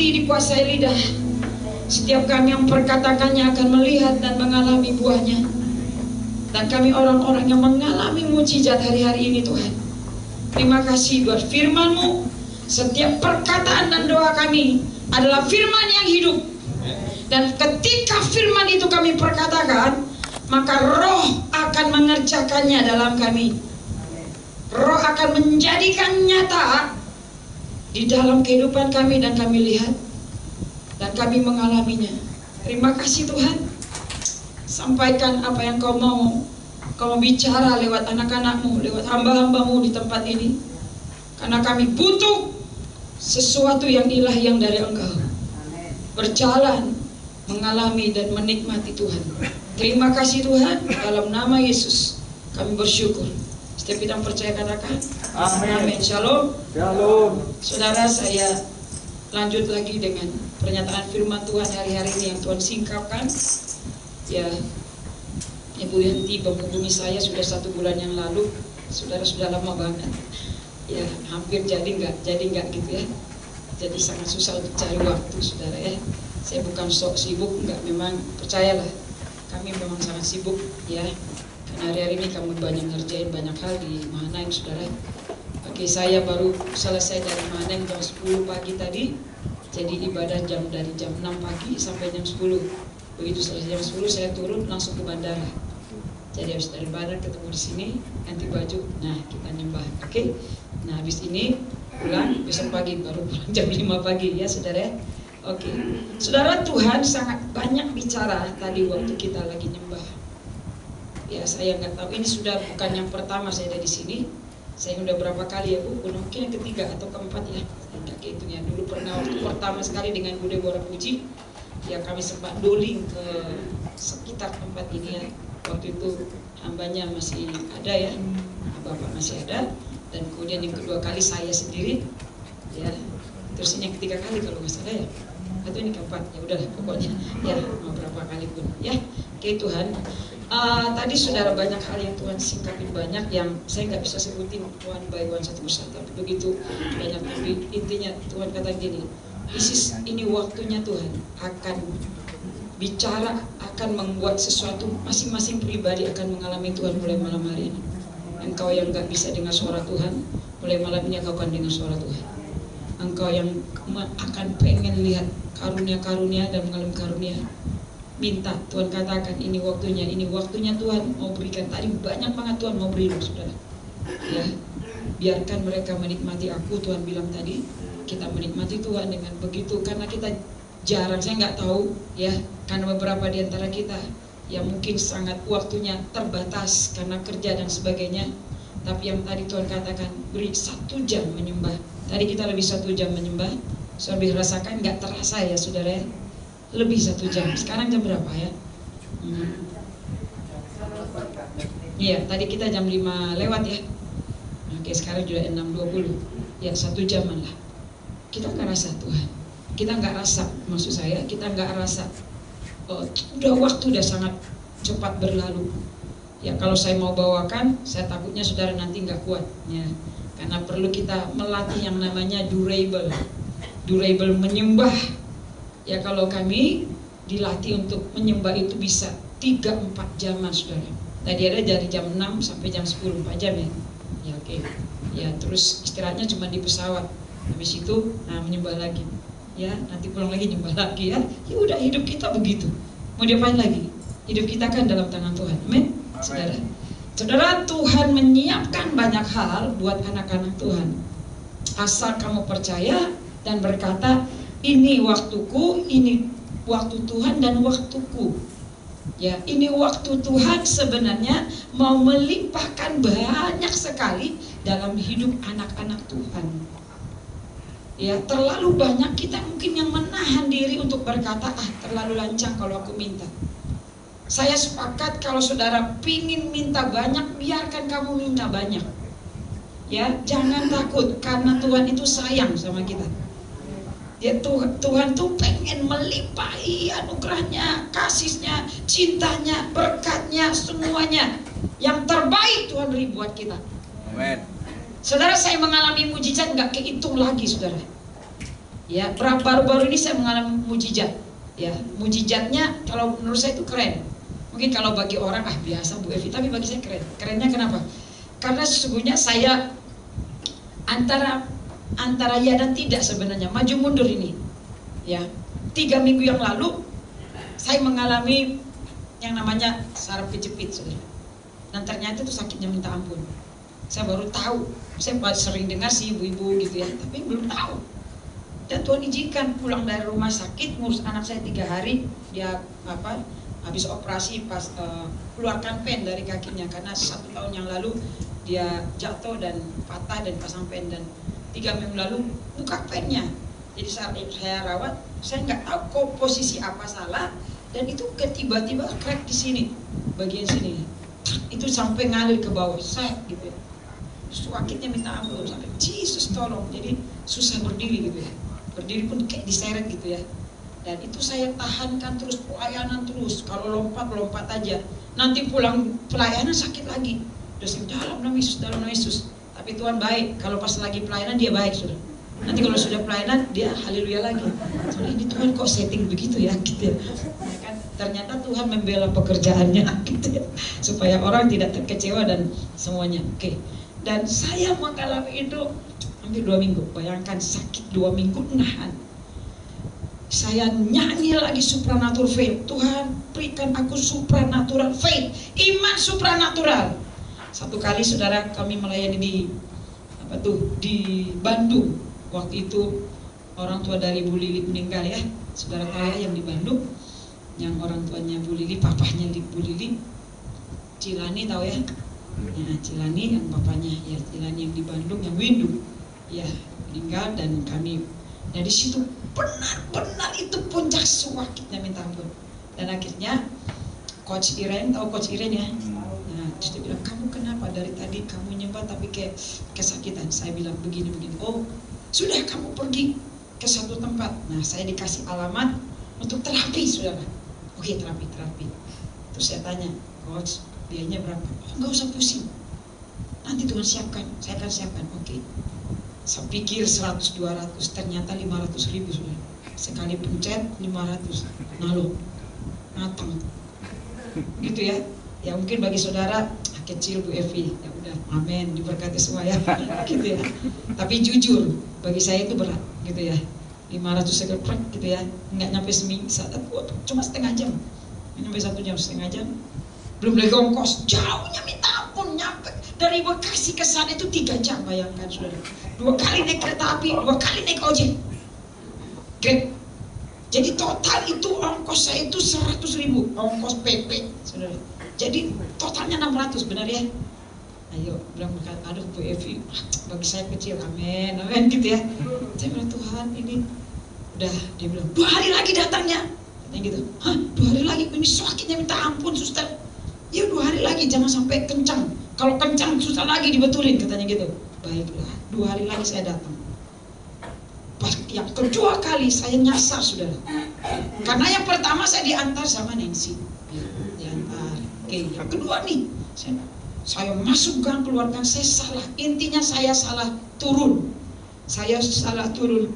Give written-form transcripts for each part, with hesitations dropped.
dikuasai lidah. Setiap kami yang perkatakannya akan melihat dan mengalami buahnya. Dan kami orang-orang yang mengalami mujizat hari-hari ini Tuhan. Terima kasih buat firman-Mu. Setiap perkataan dan doa kami adalah firman yang hidup. Dan ketika firman itu kami perkatakan, maka Roh akan mengerjakannya dalam kami. Roh akan menjadikan nyata di dalam kehidupan kami dan kami lihat dan kami mengalaminya. Terima kasih Tuhan. Sampaikan apa yang Kau mau. Kau bicara lewat anak-anak-Mu, lewat hamba-hamba-Mu di tempat ini. Karena kami butuh sesuatu yang ilahi yang dari Engkau. Berjalan, mengalami dan menikmati Tuhan. Terima kasih Tuhan. Dalam nama Yesus kami bersyukur. Setiap kita percaya katakan amin. Shalom. Shalom. Saudara, saya lanjut lagi dengan pernyataan firman Tuhan hari-hari ini yang Tuhan singkapkan. Ya, Ibu Yanti menghubungi saya sudah 1 bulan yang lalu. Saudara, sudah lama banget. Ya, hampir jadi enggak gitu ya. Jadi sangat susah untuk cari waktu, saudara ya. Saya bukan sok sibuk, enggak, memang percayalah. Kami memang sangat sibuk ya. Karena hari-hari ini kami banyak ngerjain banyak hal di Mahanaim, saudara. Oke, saya baru selesai dari Mahanaim jam 10 pagi tadi. Jadi ibadah dari jam 6 pagi sampai jam 10. Begitu selesai jam 10 saya turun langsung ke bandara. Jadi habis dari bandara ketemu di sini, ganti baju, nah kita nyembah. Oke. Nah habis ini pulang, besok pagi baru pulang jam 5 pagi ya saudara. Oke. Saudara, Tuhan sangat banyak bicara tadi waktu kita lagi nyembah. Ya saya nggak tahu, ini sudah bukan yang pertama saya ada di sini. Saya udah berapa kali ya Bu, mungkin yang ketiga atau keempat ya. Enggak kehitungnya. Dulu pernah waktu pertama sekali dengan Bu Deborah Puji. Ya kami sempat doling ke sekitar tempat ini ya. Waktu itu hambanya masih ada ya, Bapak masih ada. Dan kemudian yang kedua kali saya sendiri ya. Terus ini yang ketiga kali kalau nggak salah ya, atau ini keempat, ya udahlah pokoknya ya mau berapa kali pun ya. Oke Tuhan, tadi saudara banyak hal yang Tuhan singkapin, banyak yang saya nggak bisa sebutin one by one satu persatu, begitu banyak. Tapi intinya Tuhan kata gini, ini waktunya Tuhan akan bicara, akan membuat sesuatu, masing-masing pribadi akan mengalami Tuhan mulai malam hari ini. Engkau yang gak bisa dengar suara Tuhan, mulai malam ini kau akan dengar suara Tuhan. Engkau yang akan pengen lihat karunia-karunia dan mengalami karunia, minta Tuhan katakan ini waktunya Tuhan mau berikan. Tadi banyak banget Tuhan mau beri loh saudara ya. Biarkan mereka menikmati aku, Tuhan bilang tadi. Kita menikmati Tuhan dengan begitu, karena kita jarang, saya nggak tahu ya, karena beberapa di antara kita yang mungkin sangat waktunya terbatas karena kerja dan sebagainya. Tapi yang tadi Tuhan katakan beri 1 jam menyembah. Tadi kita lebih 1 jam menyembah. Saya lebih rasakan, nggak terasa ya saudara ya, lebih 1 jam. Sekarang jam berapa ya? Iya, tadi kita jam 5 lewat ya. Oke, sekarang sudah 6.20. Ya 1 jaman lah. Kita nggak rasa Tuhan. Kita nggak rasa, maksud saya kita nggak rasa. Udah waktu udah sangat cepat berlalu. Ya kalau saya mau bawakan, saya takutnya saudara nanti nggak kuat. Ya, karena perlu kita melatih yang namanya durable menyembah. Ya kalau kami dilatih untuk menyembah itu bisa 3-4 jaman saudara. Tadi ada dari jam 6 sampai jam 10, 4 jam ya. Ya oke. Ya terus istirahatnya cuma di pesawat. Habis itu menyembah lagi. Ya nanti pulang lagi nyembah lagi ya. Ya udah, hidup kita begitu. Mau diapain lagi? Hidup kita kan dalam tangan Tuhan. Amin. Saudara, Tuhan menyiapkan banyak hal buat anak-anak Tuhan. Asal kamu percaya dan berkata, ini waktuku, ini waktu Tuhan dan waktuku. Ya, ini waktu Tuhan sebenarnya mau melimpahkan banyak sekali dalam hidup anak-anak Tuhan. Ya, terlalu banyak kita mungkin yang menahan diri untuk berkata, terlalu lancang kalau aku minta. Saya sepakat kalau saudara pingin minta banyak, biarkan kamu minta banyak. Ya, jangan takut karena Tuhan itu sayang sama kita. Ya, Tuhan tuh pengen melimpahi anugerahnya, kasihnya, cintanya, berkatnya, semuanya. Yang terbaik Tuhan beri buat kita. Amen. Saudara, saya mengalami mujizat nggak kehitung lagi saudara. Ya, baru-baru ini saya mengalami mujizat. Ya, mujizatnya kalau menurut saya itu keren. Mungkin kalau bagi orang biasa Bu Evi, tapi bagi saya keren. Kerennya kenapa? Karena sesungguhnya saya antara ya dan tidak sebenarnya, maju mundur ini. Ya, 3 minggu yang lalu saya mengalami yang namanya saraf kejepit, saudara. Dan ternyata itu sakitnya minta ampun. Saya baru tahu. Saya sering dengar sih ibu-ibu gitu ya, tapi belum tahu. Dan Tuhan izinkan pulang dari rumah sakit, ngurus anak saya 3 hari, dia habis operasi pas keluarkan pen dari kakinya karena 1 tahun yang lalu dia jatuh dan patah dan pasang pen, dan 3 minggu lalu buka pennya. Jadi saat saya rawat, saya nggak tahu kok posisi apa salah, dan itu tiba-tiba crack di sini, bagian sini, itu sampai ngalir ke bawah, saya gitu ya. Sakitnya minta ampun sampai Yesus tolong, jadi susah berdiri gitu ya. Berdiri pun kayak diseret gitu ya. Dan itu saya tahankan terus, pelayanan terus. Kalau lompat aja. Nanti pulang pelayanan sakit lagi. Terus dalam nama Yesus, dalam nama Yesus. Tapi Tuhan baik. Kalau pas lagi pelayanan dia baik, sudah. Nanti kalau sudah pelayanan dia haleluya lagi. Soalnya ini Tuhan kok setting begitu ya, gitu ya. Kan ternyata Tuhan membela pekerjaannya gitu ya. Supaya orang tidak terkecewa dan semuanya. Oke. Dan saya mengalami itu hampir 2 minggu. Bayangkan sakit 2 minggu nahan. Saya nyanyi lagi supernatural faith. Tuhan berikan aku supernatural faith, iman supernatural. Satu kali saudara kami melayani di Bandung. Waktu itu orang tua dari Bu Lili meninggal ya. Saudara saya yang di Bandung, yang orang tuanya Bu Lili, papahnya Bu Lili, Cilani tahu ya? Ya, Cilani yang bapaknya ya, Cilani yang di Bandung, yang Windu ya meninggal, dan kami dari situ benar-benar itu puncak sakitnya minta ampun. Dan akhirnya Coach Iren, tahu Coach Iren ya? Nah, terus dia bilang, kamu kenapa dari tadi kamu nyembah tapi kayak kesakitan? Saya bilang begini. Oh, sudah kamu pergi ke satu tempat. Nah, saya dikasih alamat untuk terapi, saudara. Oke, terapi. Terus saya tanya, Coach, biayanya berapa? Oh, nggak usah pusing. Nanti Tuhan siapkan, saya akan siapkan. Oke. Saya pikir 100-200, ternyata 500.000 sudah. Sekali pencet 500, nalo, matang. Gitu ya. Ya mungkin bagi saudara kecil Bu Evi, ya udah, amin, diberkati semua ya. Gitu ya. Tapi jujur, bagi saya itu berat, gitu ya. 500 sekali gitu ya, nggak nyampe seminggu, cuma setengah jam, nyampe 1 jam, setengah jam. Belum lagi ongkos, jauhnya minta ampun, nyampe dari Bekasi ke sana itu 3 jam, bayangkan saudara. 2 kali naik kereta api, 2 kali naik ojek. Oke. Jadi total itu ongkos saya itu 100.000, ongkos PP, saudara. Jadi totalnya 600, benar ya? Ayo, bilang, aduh Bu Evi, bagi saya kecil, amin, gitu ya. Saya bilang, Tuhan ini udah, dia bilang 2 hari lagi datangnya, katanya gitu. Hah, 2 hari lagi, ini sakitnya minta ampun suster. Ya 2 hari lagi, jangan sampai kencang. Kalau kencang susah lagi dibetulin, katanya gitu. Baiklah, 2 hari lagi saya datang. Pas yang kedua kali saya nyasar, saudara. Karena yang pertama saya diantar sama Nancy, diantar. Oke, yang kedua nih, saya masuk gang, keluar gang, saya salah. Intinya saya salah turun. Saya salah turun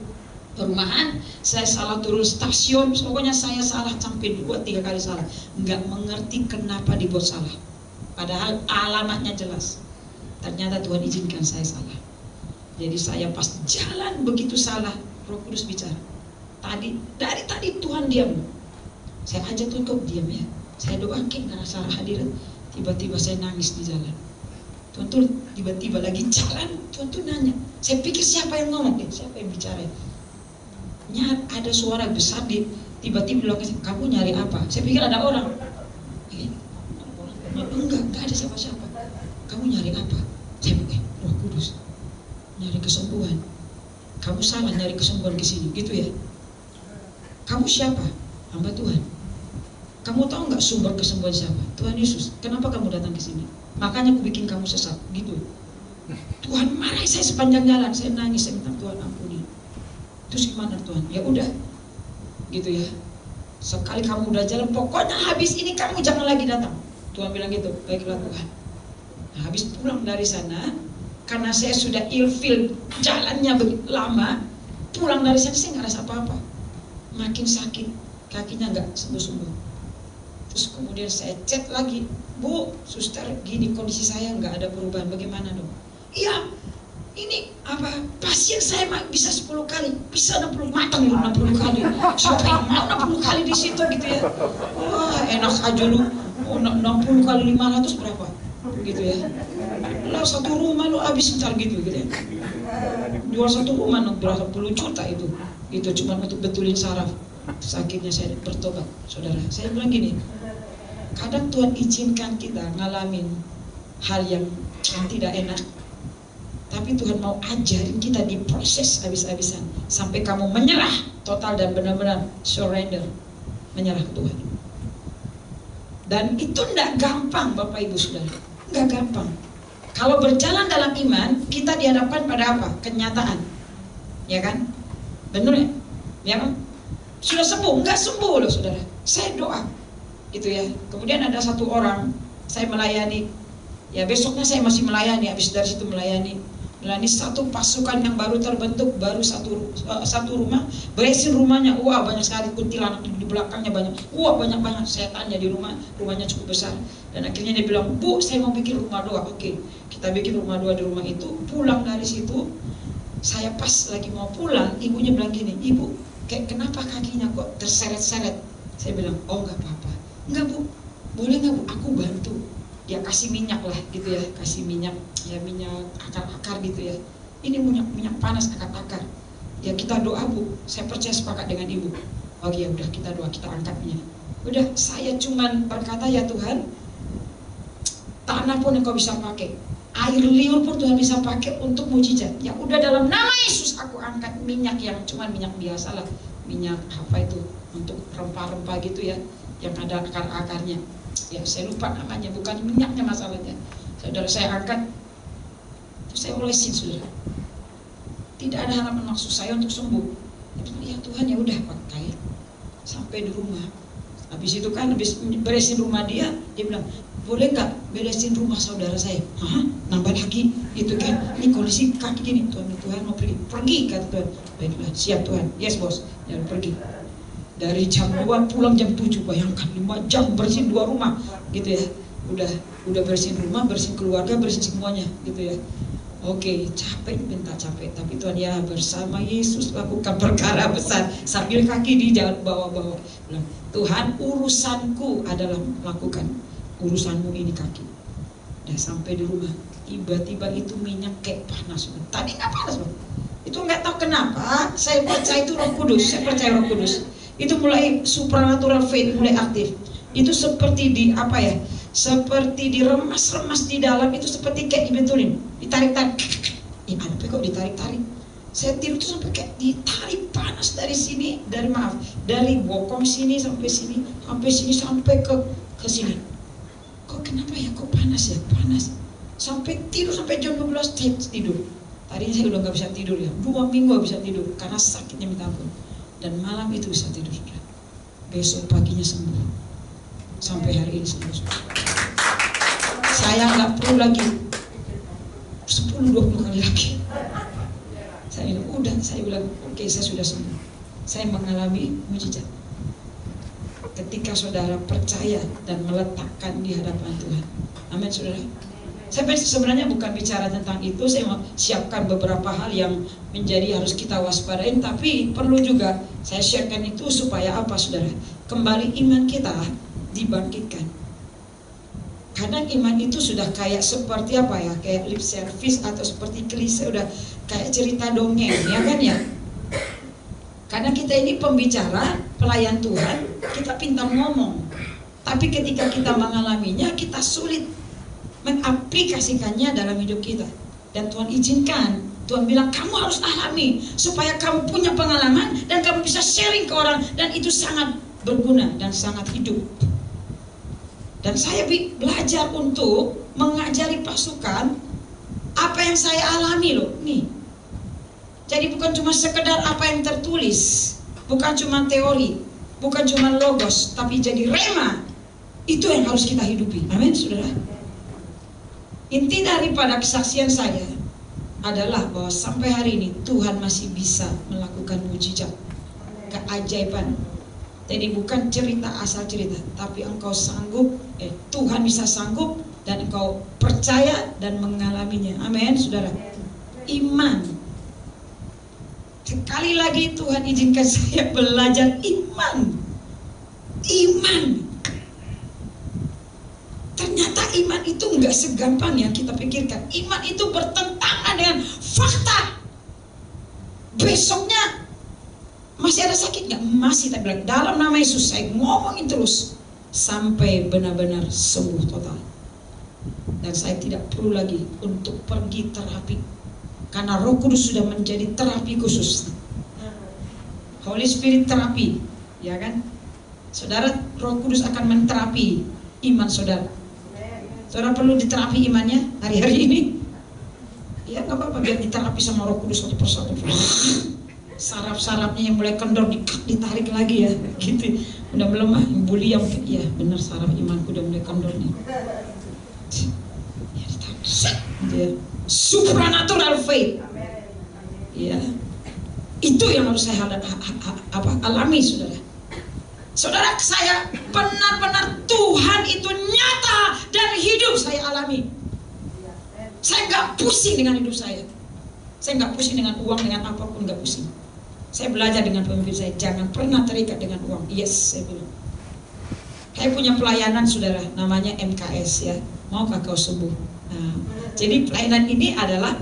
perumahan, saya salah turun stasiun. Pokoknya saya salah sampai 2-3 kali salah. Nggak mengerti kenapa dibuat salah. Padahal alamatnya jelas. Ternyata Tuhan izinkan saya salah. Jadi saya pas jalan begitu salah, Roh Kudus bicara. Dari tadi Tuhan diam. Saya ajak Tuhan, kau diam ya. Saya doakan karena salah hadirat. Tiba-tiba saya nangis di jalan. Tuhan tuh tiba-tiba lagi jalan, Tuhan tuh nanya. Saya pikir siapa yang ngomong? Siapa yang bicara? Ada suara besar tiba-tiba bilang, kamu nyari apa? Saya pikir ada orang. Enggak ada siapa-siapa. Kamu nyari apa? Saya pikir, Roh Kudus, nyari kesembuhan. Kamu salah nyari kesembuhan ke sini, gitu ya. Kamu siapa? Hamba Tuhan. Kamu tahu nggak sumber kesembuhan siapa? Tuhan Yesus. Kenapa kamu datang ke sini? Makanya aku bikin kamu sesat, gitu. Tuhan marah saya sepanjang jalan, saya nangis, saya minta Tuhan ampuni. Terus gimana Tuhan? Ya udah, gitu ya. Sekali kamu udah jalan, pokoknya habis ini kamu jangan lagi datang. Tuhan bilang gitu, baiklah Tuhan. Nah, habis pulang dari sana, karena saya sudah ilfil jalannya lama, Pulang dari sana saya nggak rasa apa-apa, makin sakit, kakinya nggak sembuh-sembuh. Terus kemudian saya chat lagi, Bu, suster, gini kondisi saya nggak ada perubahan, bagaimana dong? Iya, ini apa, pasien saya bisa 10 kali, bisa 60 matang lu 60 kali, siapa yang mau 60 kali di situ gitu ya? Wah enak aja lu, 60 kali 500 berapa? Gitu ya. Lah satu rumah lu habis ntar gitu ya. Jual satu rumah berapa puluh juta itu cuma untuk betulin saraf. Sakitnya saya bertobat, saudara. Saya bilang gini, kadang Tuhan izinkan kita ngalamin hal yang tidak enak, tapi Tuhan mau ajarin kita di proses habis-habisan sampai kamu menyerah total dan benar-benar surrender, menyerah ke Tuhan. Dan itu tidak gampang, Bapak Ibu Saudara, nggak gampang. Kalau berjalan dalam iman, kita dihadapkan pada apa? Kenyataan, ya kan? Benar ya? Ya kan? Sudah sembuh? Nggak sembuh loh saudara. Saya doa, gitu ya. Kemudian ada satu orang, saya melayani. Ya besoknya saya masih melayani, habis dari situ melayani satu pasukan yang baru terbentuk, baru satu rumah, beresin rumahnya. Wah banyak sekali kuntilanak di belakangnya banyak. Wah banyak saya tanya di rumahnya cukup besar. Dan akhirnya dia bilang, Bu saya mau bikin rumah doa. Oke, kita bikin rumah doa di rumah itu. Pulang dari situ, saya pas lagi mau pulang, ibunya bilang gini, Ibu kayak kenapa kakinya kok terseret-seret? Saya bilang, oh nggak apa-apa. Enggak Bu, boleh nggak Bu, aku bantu. Dia kasih minyak lah gitu ya, kasih minyak, ya minyak akar-akar gitu ya. Ini minyak panas akar-akar. Ya kita doa Bu, saya percaya sepakat dengan Ibu. Oh ya udah kita doa, kita angkat minyak. Udah saya cuman berkata, ya Tuhan, tanah pun Engkau bisa pakai, air liur pun Tuhan bisa pakai untuk mujizat. Ya udah dalam nama Yesus aku angkat minyak yang cuman minyak biasa lah, minyak apa itu untuk rempah-rempah gitu ya, yang ada akar-akarnya. Ya saya lupa namanya, bukan minyaknya masalahnya. Saudara saya angkat, terus saya olesin saudara. Tidak ada harapan maksud saya untuk sembuh. Ya Tuhan ya udah pakai. Sampai di rumah. Habis itu kan habis beresin rumah dia bilang, boleh nggak beresin rumah saudara saya? Hah? Nambah lagi itu kan? Ini kondisi kaki gini. Tuhan mau pergi kata Tuhan. Baiklah siap Tuhan. Yes bos. Jangan pergi. Dari jam 2 pulang jam 7, bayangkan 5 jam bersihin 2 rumah gitu ya. Udah bersihin rumah, bersihin keluarga, bersihin semuanya gitu ya. Oke, capek, minta capek, tapi Tuhan ya bersama Yesus lakukan perkara besar. Sambil kaki di jalan bawah-bawah bilang, Tuhan urusanku adalah melakukan, urusanmu ini kaki. Udah sampai di rumah, tiba-tiba itu minyak kayak panas. Tadi nggak panas Bang. Itu nggak tahu kenapa, saya percaya itu Roh Kudus, saya percaya Roh Kudus. Itu mulai supernatural faith mulai aktif. Itu seperti di apa ya? Seperti diremas-remas di dalam, itu seperti kayak dibetulin, ditarik-tarik. Ini apa kok ditarik-tarik? Saya tidur tuh sampai kayak ditarik panas dari sini, dari bokong sini sampai sini, sampai ke sini. Kok kenapa ya? Kok panas ya? Panas. Sampai tidur sampai jam 12 tidur. Tadinya saya udah nggak bisa tidur ya. 2 minggu nggak bisa tidur karena sakitnya minta ampun. Dan malam itu bisa tidur. Besok paginya sembuh. Sampai hari ini sembuh. Saya nggak perlu lagi 10-20 kali lagi. Saya bilang oke, saya sudah sembuh. Saya mengalami mujizat. Ketika saudara percaya dan meletakkan di hadapan Tuhan. Amin saudara. Saya sebenarnya bukan bicara tentang itu, saya mau siapkan beberapa hal yang menjadi harus kita waspadain, tapi perlu juga saya sharekan itu supaya apa saudara? Kembali iman kita dibangkitkan. Kadang iman itu sudah kayak seperti apa ya? Kayak lip service atau seperti klise, udah kayak cerita dongeng, ya kan ya? Karena kita ini pembicara, pelayan Tuhan, kita pintar ngomong. Tapi ketika kita mengalaminya, kita sulit mengaplikasikannya dalam hidup kita. Dan Tuhan izinkan, Tuhan bilang kamu harus alami supaya kamu punya pengalaman dan kamu bisa sharing ke orang, dan itu sangat berguna dan sangat hidup. Dan saya belajar untuk mengajari pasukan apa yang saya alami loh nih. Jadi bukan cuma sekedar apa yang tertulis, bukan cuma teori, bukan cuma logos, tapi jadi rema. Itu yang harus kita hidupi. Amin saudara. Inti daripada kesaksian saya, adalah bahwa sampai hari ini Tuhan masih bisa melakukan mujizat, keajaiban. Jadi bukan cerita asal cerita, tapi engkau sanggup, Tuhan bisa sanggup dan engkau percaya dan mengalaminya. Amin, saudara. Iman. Sekali lagi Tuhan izinkan saya belajar iman. Iman. Ternyata iman itu enggak segampang yang kita pikirkan. Iman itu bertentangan dengan fakta. Besoknya masih ada sakit nggak? Masih, tak bilang dalam nama Yesus saya ngomongin terus sampai benar-benar sembuh total. Dan saya tidak perlu lagi untuk pergi terapi, karena Roh Kudus sudah menjadi terapi khusus. Holy Spirit terapi, ya kan? Saudara, Roh Kudus akan menterapi iman saudara. Saudara perlu diterapi imannya hari-hari ini. Ya nggak apa-apa, biar diterapi sama Roh Kudus satu persatu. Saraf-sarafnya yang mulai kendor ditarik lagi ya, gitu. Udah melemah, bully yang ya benar, saraf imanku udah mulai kendor nih. Ya ditarik, ya. Supernatural faith. Ya, itu yang harus saya alami, saudara. Saudara, saya benar-benar Tuhan itu nyata dan hidup saya alami. Saya nggak pusing dengan hidup saya. Saya nggak pusing dengan uang, dengan apapun nggak pusing. Saya belajar dengan pemimpin saya, jangan pernah terikat dengan uang. Yes, saya bilang. Saya punya pelayanan, saudara, namanya MKS ya. Maukah kau sembuh? Nah, jadi pelayanan ini adalah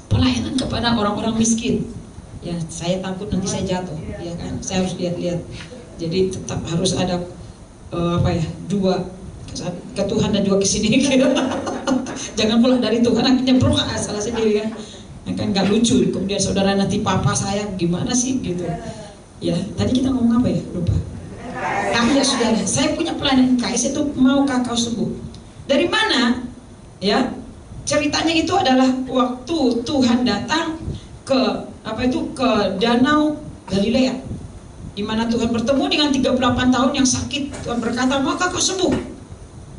pelayanan kepada orang-orang miskin. Ya, saya takut nanti saya jatuh, ya kan? Saya harus lihat-lihat. Jadi tetap harus ada dua ke Tuhan dan dua ke sini. Jangan pula dari Tuhan akhirnya salah sendiri kan. Kan nggak lucu, kemudian saudara nanti papa saya gimana sih gitu ya. Tadi kita ngomong apa ya, lupa. Ya saudara, saya punya pelayanan KS itu, maukah kau sembuh? Dari mana ya? Ceritanya itu adalah waktu Tuhan datang ke ke danau Galilea, di mana Tuhan bertemu dengan 38 tahun yang sakit. Tuhan berkata, maukah kau sembuh?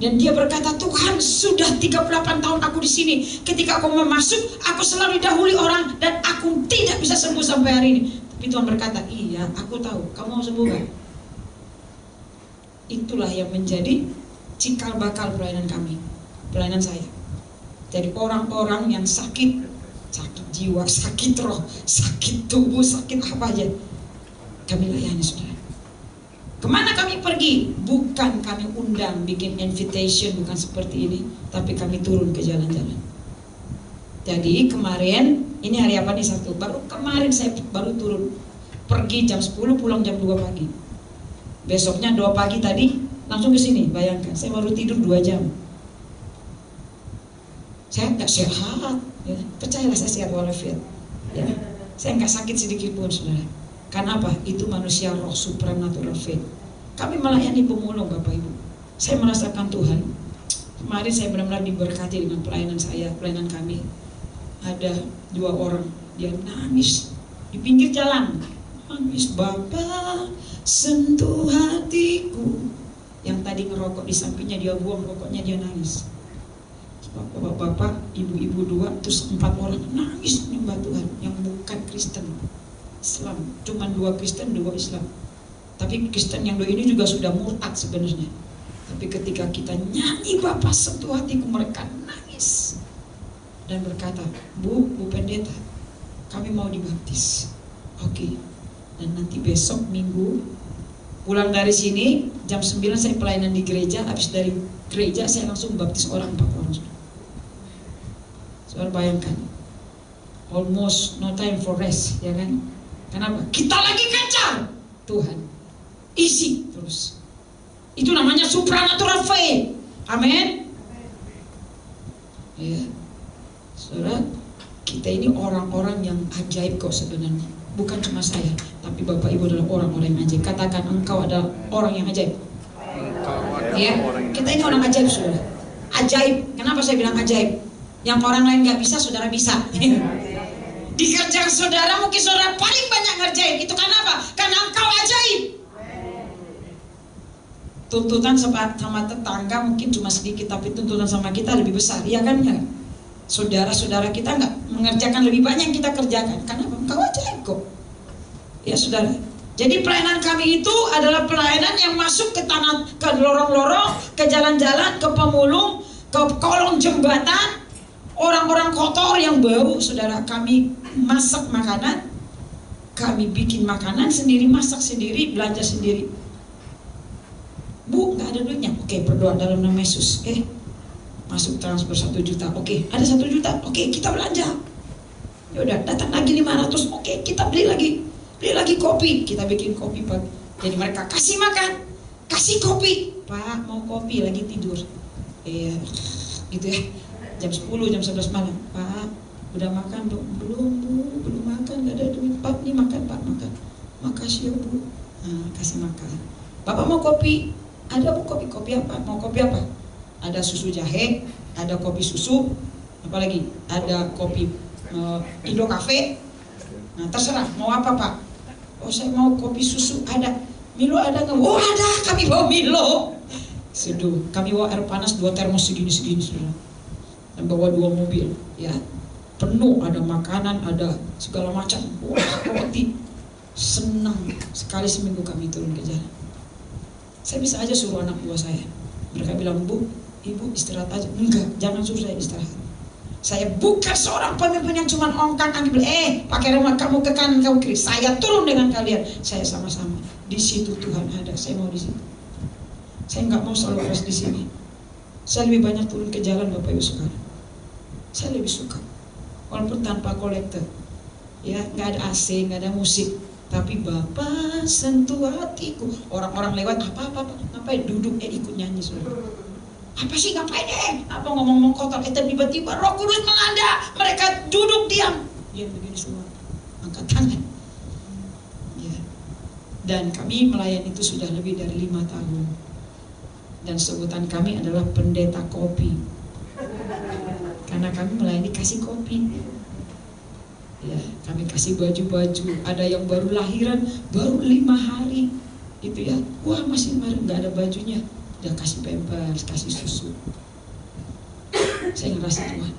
Dan dia berkata, Tuhan, sudah 38 tahun aku di sini. Ketika aku mau masuk, aku selalu didahului orang dan aku tidak bisa sembuh sampai hari ini. Tapi Tuhan berkata, iya, aku tahu, kamu mau sembuh kan? Itulah yang menjadi cikal bakal pelayanan kami, pelayanan saya. Jadi orang-orang yang sakit jiwa, sakit roh, sakit tubuh, sakit apa aja, kami layani, saudara. Kemana kami pergi? Bukan kami undang, bikin invitation, bukan seperti ini, tapi kami turun ke jalan-jalan. Jadi kemarin, ini hari apa nih, Sabtu, baru kemarin saya baru turun, pergi jam 10, pulang jam 2 pagi. Besoknya 2 pagi tadi, langsung ke sini, bayangkan, saya baru tidur 2 jam. Saya nggak sehat, ya. Percayalah saya sehat walafiat. Ya. Saya nggak sakit sedikit pun, saudara. Karena apa? Itu manusia roh, supernatural faith. Kami melayani pemulung, Bapak Ibu. Saya merasakan Tuhan. Kemarin saya benar-benar diberkati dengan pelayanan saya, pelayanan kami. Ada 2 orang, dia nangis di pinggir jalan. Nangis, Bapa, sentuh hatiku. Yang tadi ngerokok di sampingnya, dia buang rokoknya, dia nangis. Bapak-bapak, ibu-ibu 2, terus 4 orang nangis menyembah Tuhan yang bukan Kristen. Islam, cuma 2 Kristen, 2 Islam. Tapi Kristen yang 2 ini juga sudah murtad sebenarnya. Tapi ketika kita nyanyi Bapa sentuh hatiku, mereka nangis dan berkata, Bu pendeta, kami mau dibaptis. Oke. Dan nanti besok Minggu pulang dari sini jam 9 saya pelayanan di gereja. Habis dari gereja saya langsung baptis 4 orang. Saudara bayangkan, almost no time for rest, ya kan? Kenapa? Kita lagi kejar Tuhan, isi terus. Itu namanya supernatural faith. Amin. Ya, saudara, kita ini orang-orang yang ajaib kok sebenarnya. Bukan cuma saya, tapi Bapak Ibu adalah orang-orang yang ajaib. Katakan, engkau adalah orang yang ajaib. Ya, kita ini orang ajaib, saudara. Ajaib. Kenapa saya bilang ajaib? Yang orang lain nggak bisa, saudara bisa. Di kerjaan saudara mungkin saudara paling banyak ngerjain. Itu karena apa? Karena engkau ajaib. Tuntutan sama tetangga mungkin cuma sedikit, tapi tuntutan sama kita lebih besar. Iya kan? Ya? Saudara-saudara kita nggak mengerjakan lebih banyak yang kita kerjakan. Karena engkau ajaib kok. Ya saudara. Jadi pelayanan kami itu adalah pelayanan yang masuk ke tanah, ke lorong-lorong, ke jalan-jalan, ke pemulung, ke kolong jembatan, orang-orang kotor yang bau. Saudara, kami masak makanan, kami bikin makanan sendiri, masak sendiri, belanja sendiri. Bu, nggak ada duitnya. Oke, berdoa dalam nama Yesus. Masuk transfer 1 juta. Oke, ada 1 juta. Oke, kita belanja. Yaudah, datang lagi 500. Oke, kita beli lagi kopi. Kita bikin kopi pagi. Jadi mereka kasih makan, kasih kopi. Pak, mau kopi, lagi tidur. Iya, gitu ya. Jam 10, jam 11 malam. Pak, udah makan dong? Belum Bu, belum makan, gak ada duit. Pak, nih makan Pak, makan. Makasih ya Bu. Nah, kasih makan. Bapak mau kopi? Ada Bu, kopi apa? Mau kopi apa? Ada susu jahe, ada kopi susu, apalagi ada kopi Indo Cafe. Nah, terserah mau apa Pak? Oh, saya mau kopi susu. Ada. Milo ada nggak? Oh, ada, kami bawa Milo. Seduh, kami bawa air panas 2 termos segini sudah. Dan bawa 2 mobil, ya. Penuh, ada makanan, ada segala macam. Wah, roti. Senang sekali seminggu kami turun ke jalan. Saya bisa aja suruh anak buah saya. Mereka bilang, Bu, Ibu istirahat aja. Enggak, jangan suruh saya istirahat. Saya bukan seorang pemimpin yang cuma ongkang ambil, pakai remote kamu ke kanan, kamu kiri. Saya turun dengan kalian. Saya sama-sama. Di situ Tuhan ada. Saya mau di situ. Saya nggak mau selalu harus di sini. Saya lebih banyak turun ke jalan, Bapak Ibu sekarang. Saya lebih suka. Walaupun tanpa kolektor, ya, nggak ada AC, nggak ada musik. Tapi Bapak sentuh hatiku. Orang-orang lewat apa, ngapain duduk, ikut nyanyi saudara. Apa sih ngapain apa ngomong-ngomong kotor, tiba-tiba Roh Kudus melanda, mereka duduk diam begini semua, angkat tangan. Ya. Dan kami melayani itu sudah lebih dari 5 tahun. Dan sebutan kami adalah pendeta kopi. Karena kami melayani kasih kopi. Ya, kami kasih baju-baju. Ada yang baru lahiran, baru 5 hari, gitu ya. Wah, masih nggak ada bajunya. Udah kasih pampers, kasih susu. Saya ngerasa Tuhan.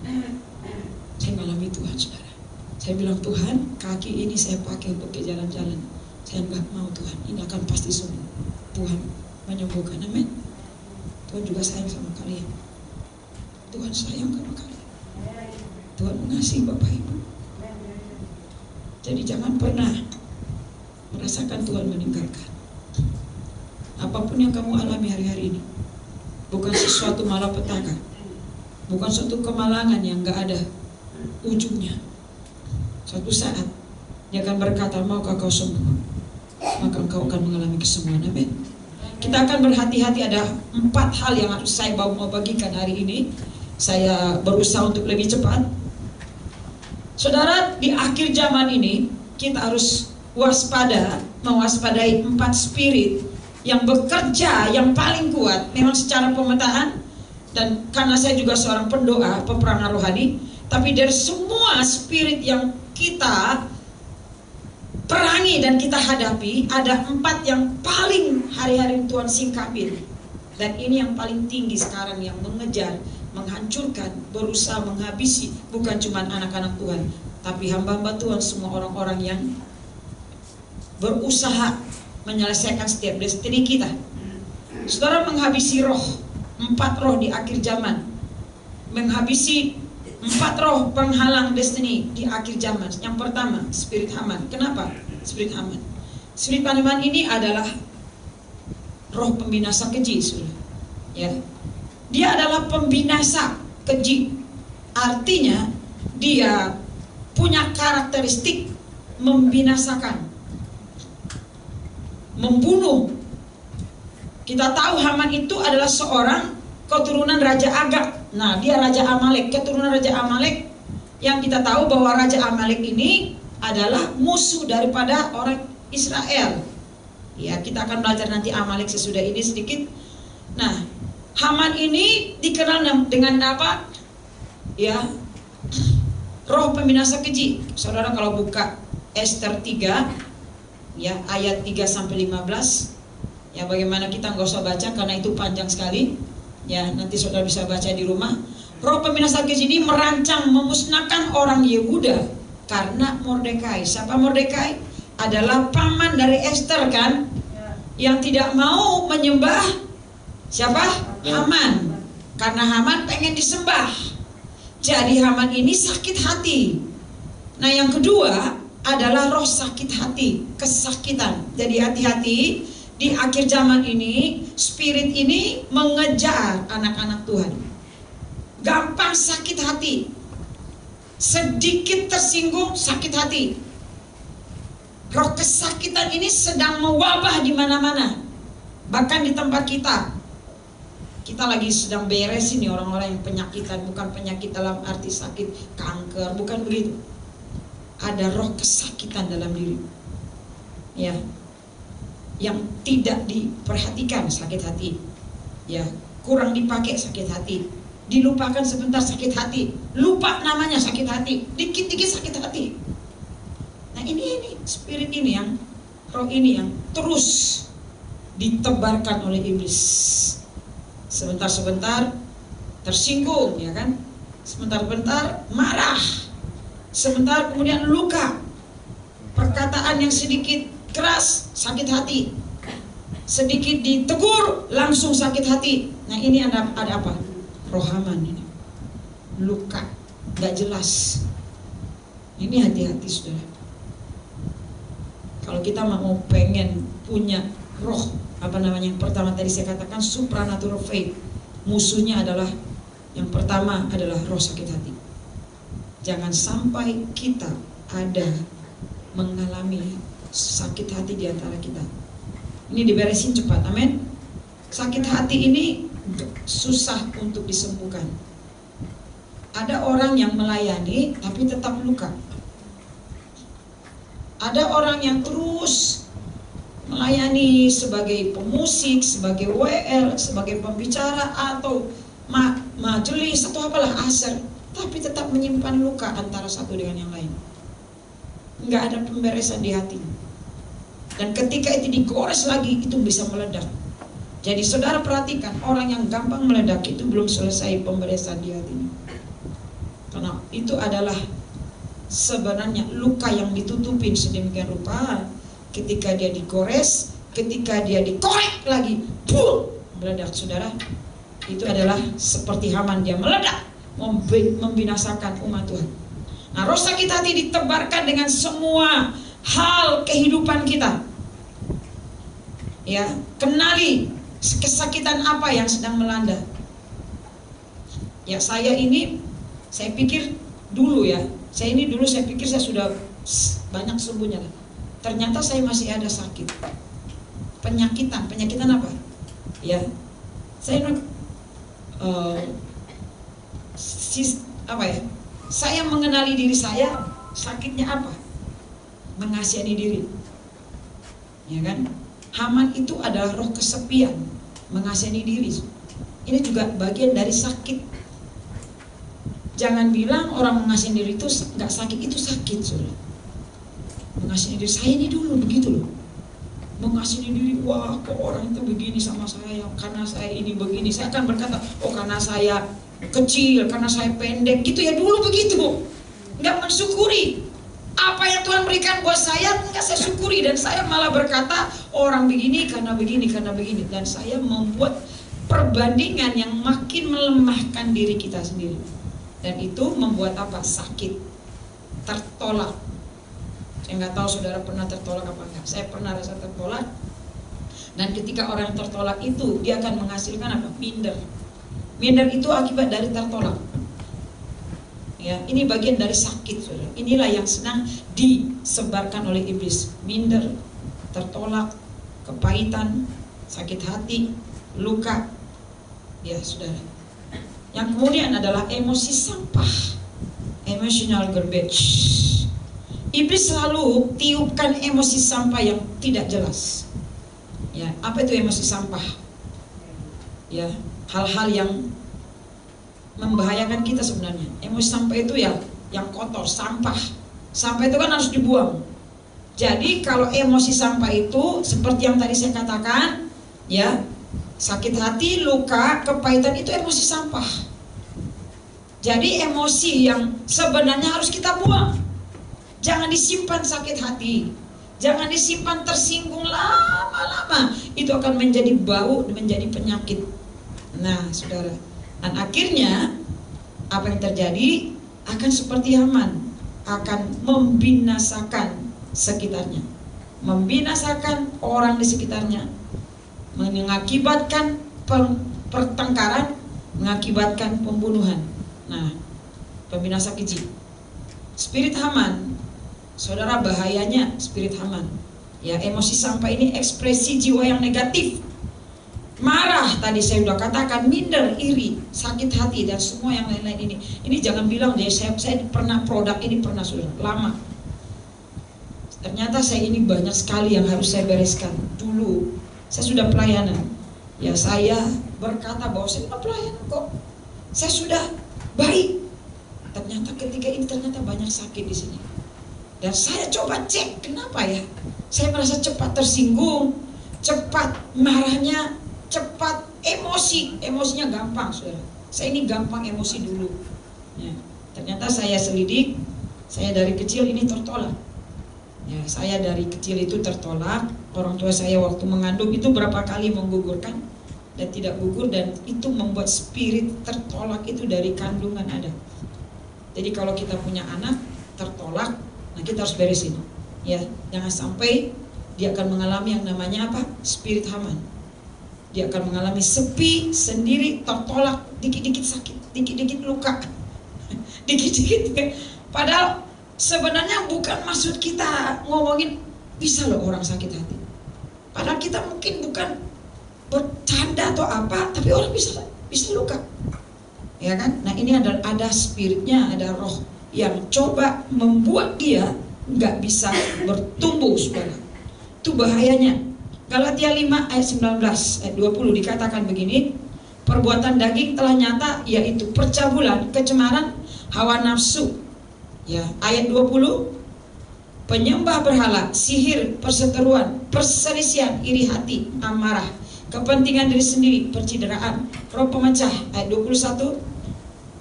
Saya ngalami Tuhan, saudara. Saya bilang, Tuhan, kaki ini saya pakai untuk ke jalan-jalan. Saya nggak mau Tuhan, ini akan pasti sembuh. Tuhan menyembuhkan, amin. Tuhan juga sayang sama kalian. Tuhan sayang sama kalian. Tuhan mengasihi Bapak Ibu. Jadi jangan pernah merasakan Tuhan meninggalkan. Apapun yang kamu alami hari-hari ini, bukan sesuatu malapetaka, bukan suatu kemalangan yang gak ada ujungnya. Suatu saat Dia akan berkata, maukah kau sembuh? Maka engkau akan mengalami kesembuhan. Amin. Kita akan berhati-hati. Ada 4 hal yang harus saya mau bagikan hari ini. Saya berusaha untuk lebih cepat. Saudara, di akhir zaman ini kita harus waspada, mewaspadai 4 spirit yang bekerja yang paling kuat. Memang secara pemetaan, dan karena saya juga seorang pendoa, peperangan rohani, tapi dari semua spirit yang kita perangi dan kita hadapi, ada 4 yang paling hari-hari Tuhan singkapin. Dan ini yang paling tinggi sekarang, yang mengejar, menghancurkan, berusaha menghabisi, bukan cuma anak-anak Tuhan, tapi hamba-hamba Tuhan, semua orang-orang yang berusaha menyelesaikan setiap destiny kita. Saudara, menghabisi roh, 4 roh di akhir zaman, menghabisi 4 roh penghalang destiny di akhir zaman. Yang pertama, spirit Haman. Kenapa spirit Haman? Spirit Haman ini adalah roh pembinasa keji, saudara. Ya, dia adalah pembinasa keji. Artinya dia punya karakteristik membinasakan, membunuh. Kita tahu Haman itu adalah seorang keturunan Raja Agag. Nah, dia Raja Amalek, keturunan Raja Amalek, yang kita tahu bahwa Raja Amalek ini adalah musuh daripada orang Israel. Ya, kita akan belajar nanti Amalek sesudah ini sedikit. Nah, Haman ini dikenal dengan apa? Ya, roh pembinasa keji. Saudara kalau buka Ester 3, ya, ayat 3 sampai 15. Ya, bagaimana kita nggak usah baca karena itu panjang sekali. Ya, nanti saudara bisa baca di rumah. roh pembinasa ini merancang memusnahkan orang Yehuda karena Mordekai. Siapa Mordekai? Adalah paman dari Esther kan, yang tidak mau menyembah siapa? Haman. Karena Haman pengen disembah. Jadi Haman ini sakit hati. Nah, yang kedua adalah roh sakit hati, kesakitan. Jadi hati-hati, di akhir zaman ini spirit ini mengejar anak-anak Tuhan. Gampang sakit hati, sedikit tersinggung sakit hati. Roh kesakitan ini sedang mewabah di mana-mana. Bahkan di tempat kita lagi sedang beresin nih orang-orang yang penyakitan. Bukan penyakit dalam arti sakit kanker, bukan begitu. Ada roh kesakitan dalam diri, ya, yang tidak diperhatikan, sakit hati, ya, kurang dipakai sakit hati, dilupakan sebentar sakit hati, lupa namanya sakit hati, dikit-dikit sakit hati. Nah, ini spirit ini yang, roh ini yang terus ditebarkan oleh iblis. Sebentar-sebentar tersinggung, ya kan? Sebentar-bentar marah, sebentar kemudian luka, perkataan yang sedikit keras sakit hati, sedikit ditegur langsung sakit hati. Nah, ini ada apa? Roh Haman ini, luka, gak jelas. Ini hati-hati saudara. Kalau kita mau pengen punya roh, apa namanya, yang pertama tadi saya katakan supernatural faith, musuhnya adalah, yang pertama adalah roh sakit hati. Jangan sampai kita ada mengalami sakit hati di antara kita. Ini diberesin cepat, amin. Sakit hati ini susah untuk disembuhkan. Ada orang yang melayani tapi tetap luka. Ada orang yang terus melayani sebagai pemusik, sebagai WL, sebagai pembicara atau majelis atau apalah asar, tapi tetap menyimpan luka antara satu dengan yang lain. Nggak ada pemberesan di hati. Dan ketika itu digores lagi, itu bisa meledak. Jadi saudara perhatikan, orang yang gampang meledak itu belum selesai pemberesan di hatinya. Karena itu adalah sebenarnya luka yang ditutupin sedemikian rupa. Ketika dia digores, ketika dia dikorek lagi, meledak saudara. Itu adalah seperti Haman, dia meledak, membinasakan umat Tuhan. Nah, roh sakit hati ditebarkan dengan semua hal kehidupan kita. Ya, kenali kesakitan apa yang sedang melanda. Ya, saya pikir dulu ya, saya pikir saya sudah banyak sembuhnya. Ternyata saya masih ada sakit. Penyakitan apa? Ya, saya saya mengenali diri saya, sakitnya apa? Mengasihani diri. Ya kan? Haman itu adalah roh kesepian, mengasihani diri. Ini juga bagian dari sakit. Jangan bilang orang mengasihani diri itu nggak sakit, itu sakit, saudara. Mengasihani diri, saya ini dulu begitu loh. Mengasihani diri, wah kok orang itu begini sama saya, karena saya ini begini. Saya akan berkata, oh karena saya kecil, karena saya pendek, gitu ya, dulu begitu. Nggak mensyukuri apa yang Tuhan berikan buat saya, nggak saya syukuri. Dan saya malah berkata, orang begini karena begini, karena begini. Dan saya membuat perbandingan yang makin melemahkan diri kita sendiri. Dan itu membuat apa? Sakit, tertolak. Saya nggak tahu saudara pernah tertolak apa enggak. Saya pernah rasa tertolak. Dan ketika orang tertolak itu, dia akan menghasilkan apa? Minder. Minder itu akibat dari tertolak. Ya, ini bagian dari sakit, saudara. Inilah yang sedang disebarkan oleh iblis. Minder, tertolak, kepahitan, sakit hati, luka. Ya, saudara. Yang kemudian adalah emosi sampah, emotional garbage. Iblis selalu tiupkan emosi sampah yang tidak jelas. Ya, apa itu emosi sampah? Ya, hal-hal yang membahayakan kita sebenarnya. Emosi sampah itu ya yang kotor, sampah. Sampah itu kan harus dibuang. Jadi kalau emosi sampah itu seperti yang tadi saya katakan, ya, sakit hati, luka, kepahitan itu emosi sampah. Jadi emosi yang sebenarnya harus kita buang. Jangan disimpan sakit hati, jangan disimpan tersinggung lama-lama. Itu akan menjadi bau, menjadi penyakit. Nah saudara, dan akhirnya apa yang terjadi akan seperti Haman, akan membinasakan sekitarnya, membinasakan orang di sekitarnya, mengakibatkan pertengkaran, mengakibatkan pembunuhan. Nah, pembinasa keji. Spirit Haman, saudara, bahayanya spirit Haman. Ya, emosi sampah ini ekspresi jiwa yang negatif. Marah, tadi saya sudah katakan, minder, iri, sakit hati, dan semua yang lain-lain ini. Ini jangan bilang deh, saya pernah produk ini, pernah sudah lama. Ternyata saya ini banyak sekali yang harus saya bereskan. Dulu, saya sudah pelayanan. Ya, saya berkata bahwa saya sudah pelayanan kok. Saya sudah baik. Ternyata ketika ini ternyata banyak sakit di sini. Dan saya coba cek, kenapa ya? Saya merasa cepat tersinggung, cepat marahnya, cepat emosi, emosinya gampang, saudara. Saya ini gampang emosi dulu. Ya, ternyata saya selidik, saya dari kecil ini tertolak. Ya, saya dari kecil itu tertolak. Orang tua saya waktu mengandung itu berapa kali menggugurkan dan tidak gugur, dan itu membuat spirit tertolak itu dari kandungan ada. Jadi kalau kita punya anak tertolak, nah kita harus beresin. Ya, jangan sampai dia akan mengalami yang namanya apa? Spirit Haman. Dia akan mengalami sepi, sendiri, tertolak, dikit-dikit sakit, dikit-dikit luka, dikit-dikit. Padahal sebenarnya bukan maksud kita ngomongin bisa loh orang sakit hati. Padahal kita mungkin bukan bercanda atau apa, tapi orang bisa luka. Ya kan? Nah ini ada spiritnya, ada roh yang coba membuat dia nggak bisa bertumbuh, saudara. Itu bahayanya. Galatia 5 ayat 19 ayat 20 dikatakan begini, perbuatan daging telah nyata, yaitu percabulan, kecemaran, hawa nafsu. Ya, ayat 20, penyembah berhala, sihir, perseteruan, perselisihan, iri hati, amarah, kepentingan diri sendiri, percideraan, roh pemecah. Ayat 21,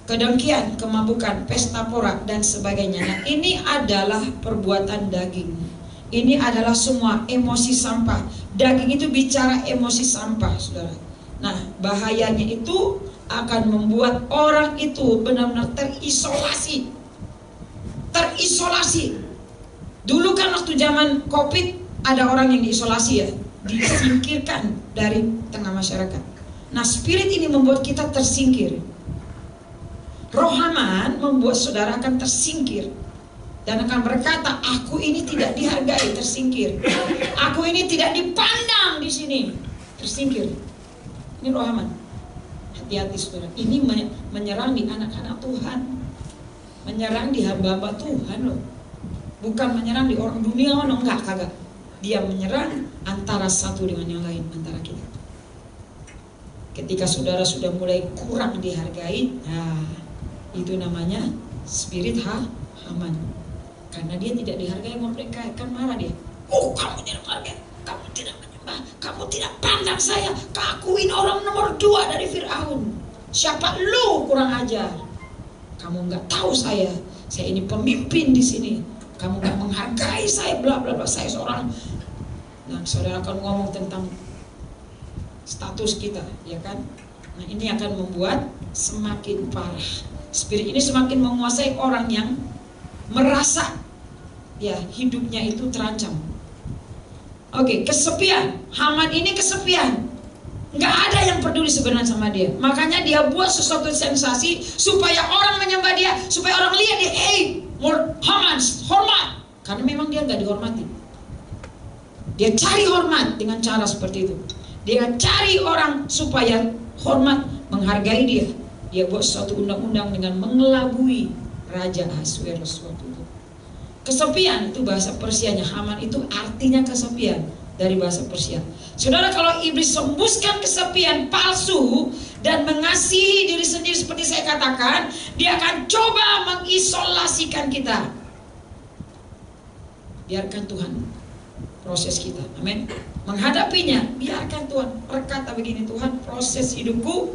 kedengkian, kemabukan, pesta pora, dan sebagainya. Nah ini adalah perbuatan daging. Ini adalah semua emosi sampah. Daging itu bicara emosi sampah, saudara. Nah bahayanya itu akan membuat orang itu benar-benar terisolasi. Terisolasi. Dulu kan waktu zaman COVID ada orang yang diisolasi ya, disingkirkan dari tengah masyarakat. Nah spirit ini membuat kita tersingkir. Roh Haman membuat saudara akan tersingkir dan akan berkata, aku ini tidak dihargai, tersingkir. Aku ini tidak dipandang di sini, tersingkir. Ini roh Haman. Hati-hati saudara. Ini menyerang di anak-anak Tuhan, menyerang di hamba-hamba Tuhan loh. Bukan menyerang di orang dunia, no, enggak, kagak. Dia menyerang antara satu dengan yang lain, antara kita. Ketika saudara sudah mulai kurang dihargai, nah itu namanya spirit Haman. Karena dia tidak dihargai mereka, kan marah dia. Oh kamu tidak menghargai, kamu tidak menyembah, kamu tidak pandang saya, keakuin orang nomor 2 dari Fir'aun. Siapa lu, kurang ajar. Kamu nggak tahu saya ini pemimpin di sini. Kamu nggak menghargai saya, bla bla bla. Saya seorang. Nah saudara akan ngomong tentang status kita, ya kan? Nah ini akan membuat semakin parah. Spirit ini semakin menguasai orang yang merasa ya hidupnya itu terancam. Oke, kesepian. Haman ini kesepian. Nggak ada yang peduli sebenarnya sama dia. Makanya dia buat sesuatu sensasi supaya orang menyembah dia, supaya orang lihat dia, Haman, hormat. Karena memang dia nggak dihormati. Dia cari hormat dengan cara seperti itu. Dia cari orang supaya hormat, menghargai dia. Dia buat suatu undang-undang dengan mengelabui Raja Ahasuerus waktu itu. Kesepian itu bahasa Persianya. Haman itu artinya kesepian dari bahasa Persia. Saudara, kalau iblis sembuskan kesepian palsu dan mengasihi diri sendiri seperti saya katakan, dia akan coba mengisolasikan kita. Biarkan Tuhan proses kita. Amin. Menghadapinya, biarkan Tuhan. Berkata begini, Tuhan, proses hidupku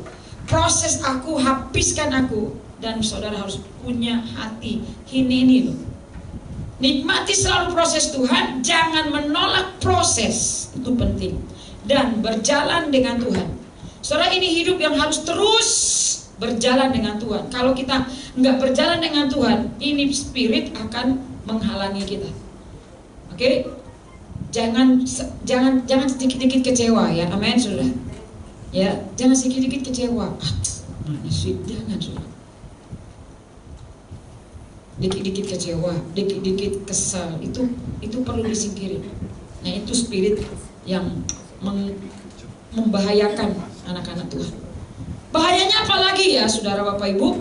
proses aku, habiskan aku. Dan saudara harus punya hati ini loh. Nikmati selalu proses Tuhan, jangan menolak proses, itu penting. Dan berjalan dengan Tuhan. Saudara, ini hidup yang harus terus berjalan dengan Tuhan. Kalau kita nggak berjalan dengan Tuhan, ini spirit akan menghalangi kita. Oke? Jangan sedikit-sedikit kecewa ya, amin saudara. Ya, jangan sedikit-sedikit kecewa. Mana sih, jangan saudara. Dikit-dikit kecewa, dikit-dikit kesal, itu perlu disingkirin. Nah, itu spirit yang membahayakan anak-anak Tuhan. Bahayanya apalagi ya saudara Bapak Ibu,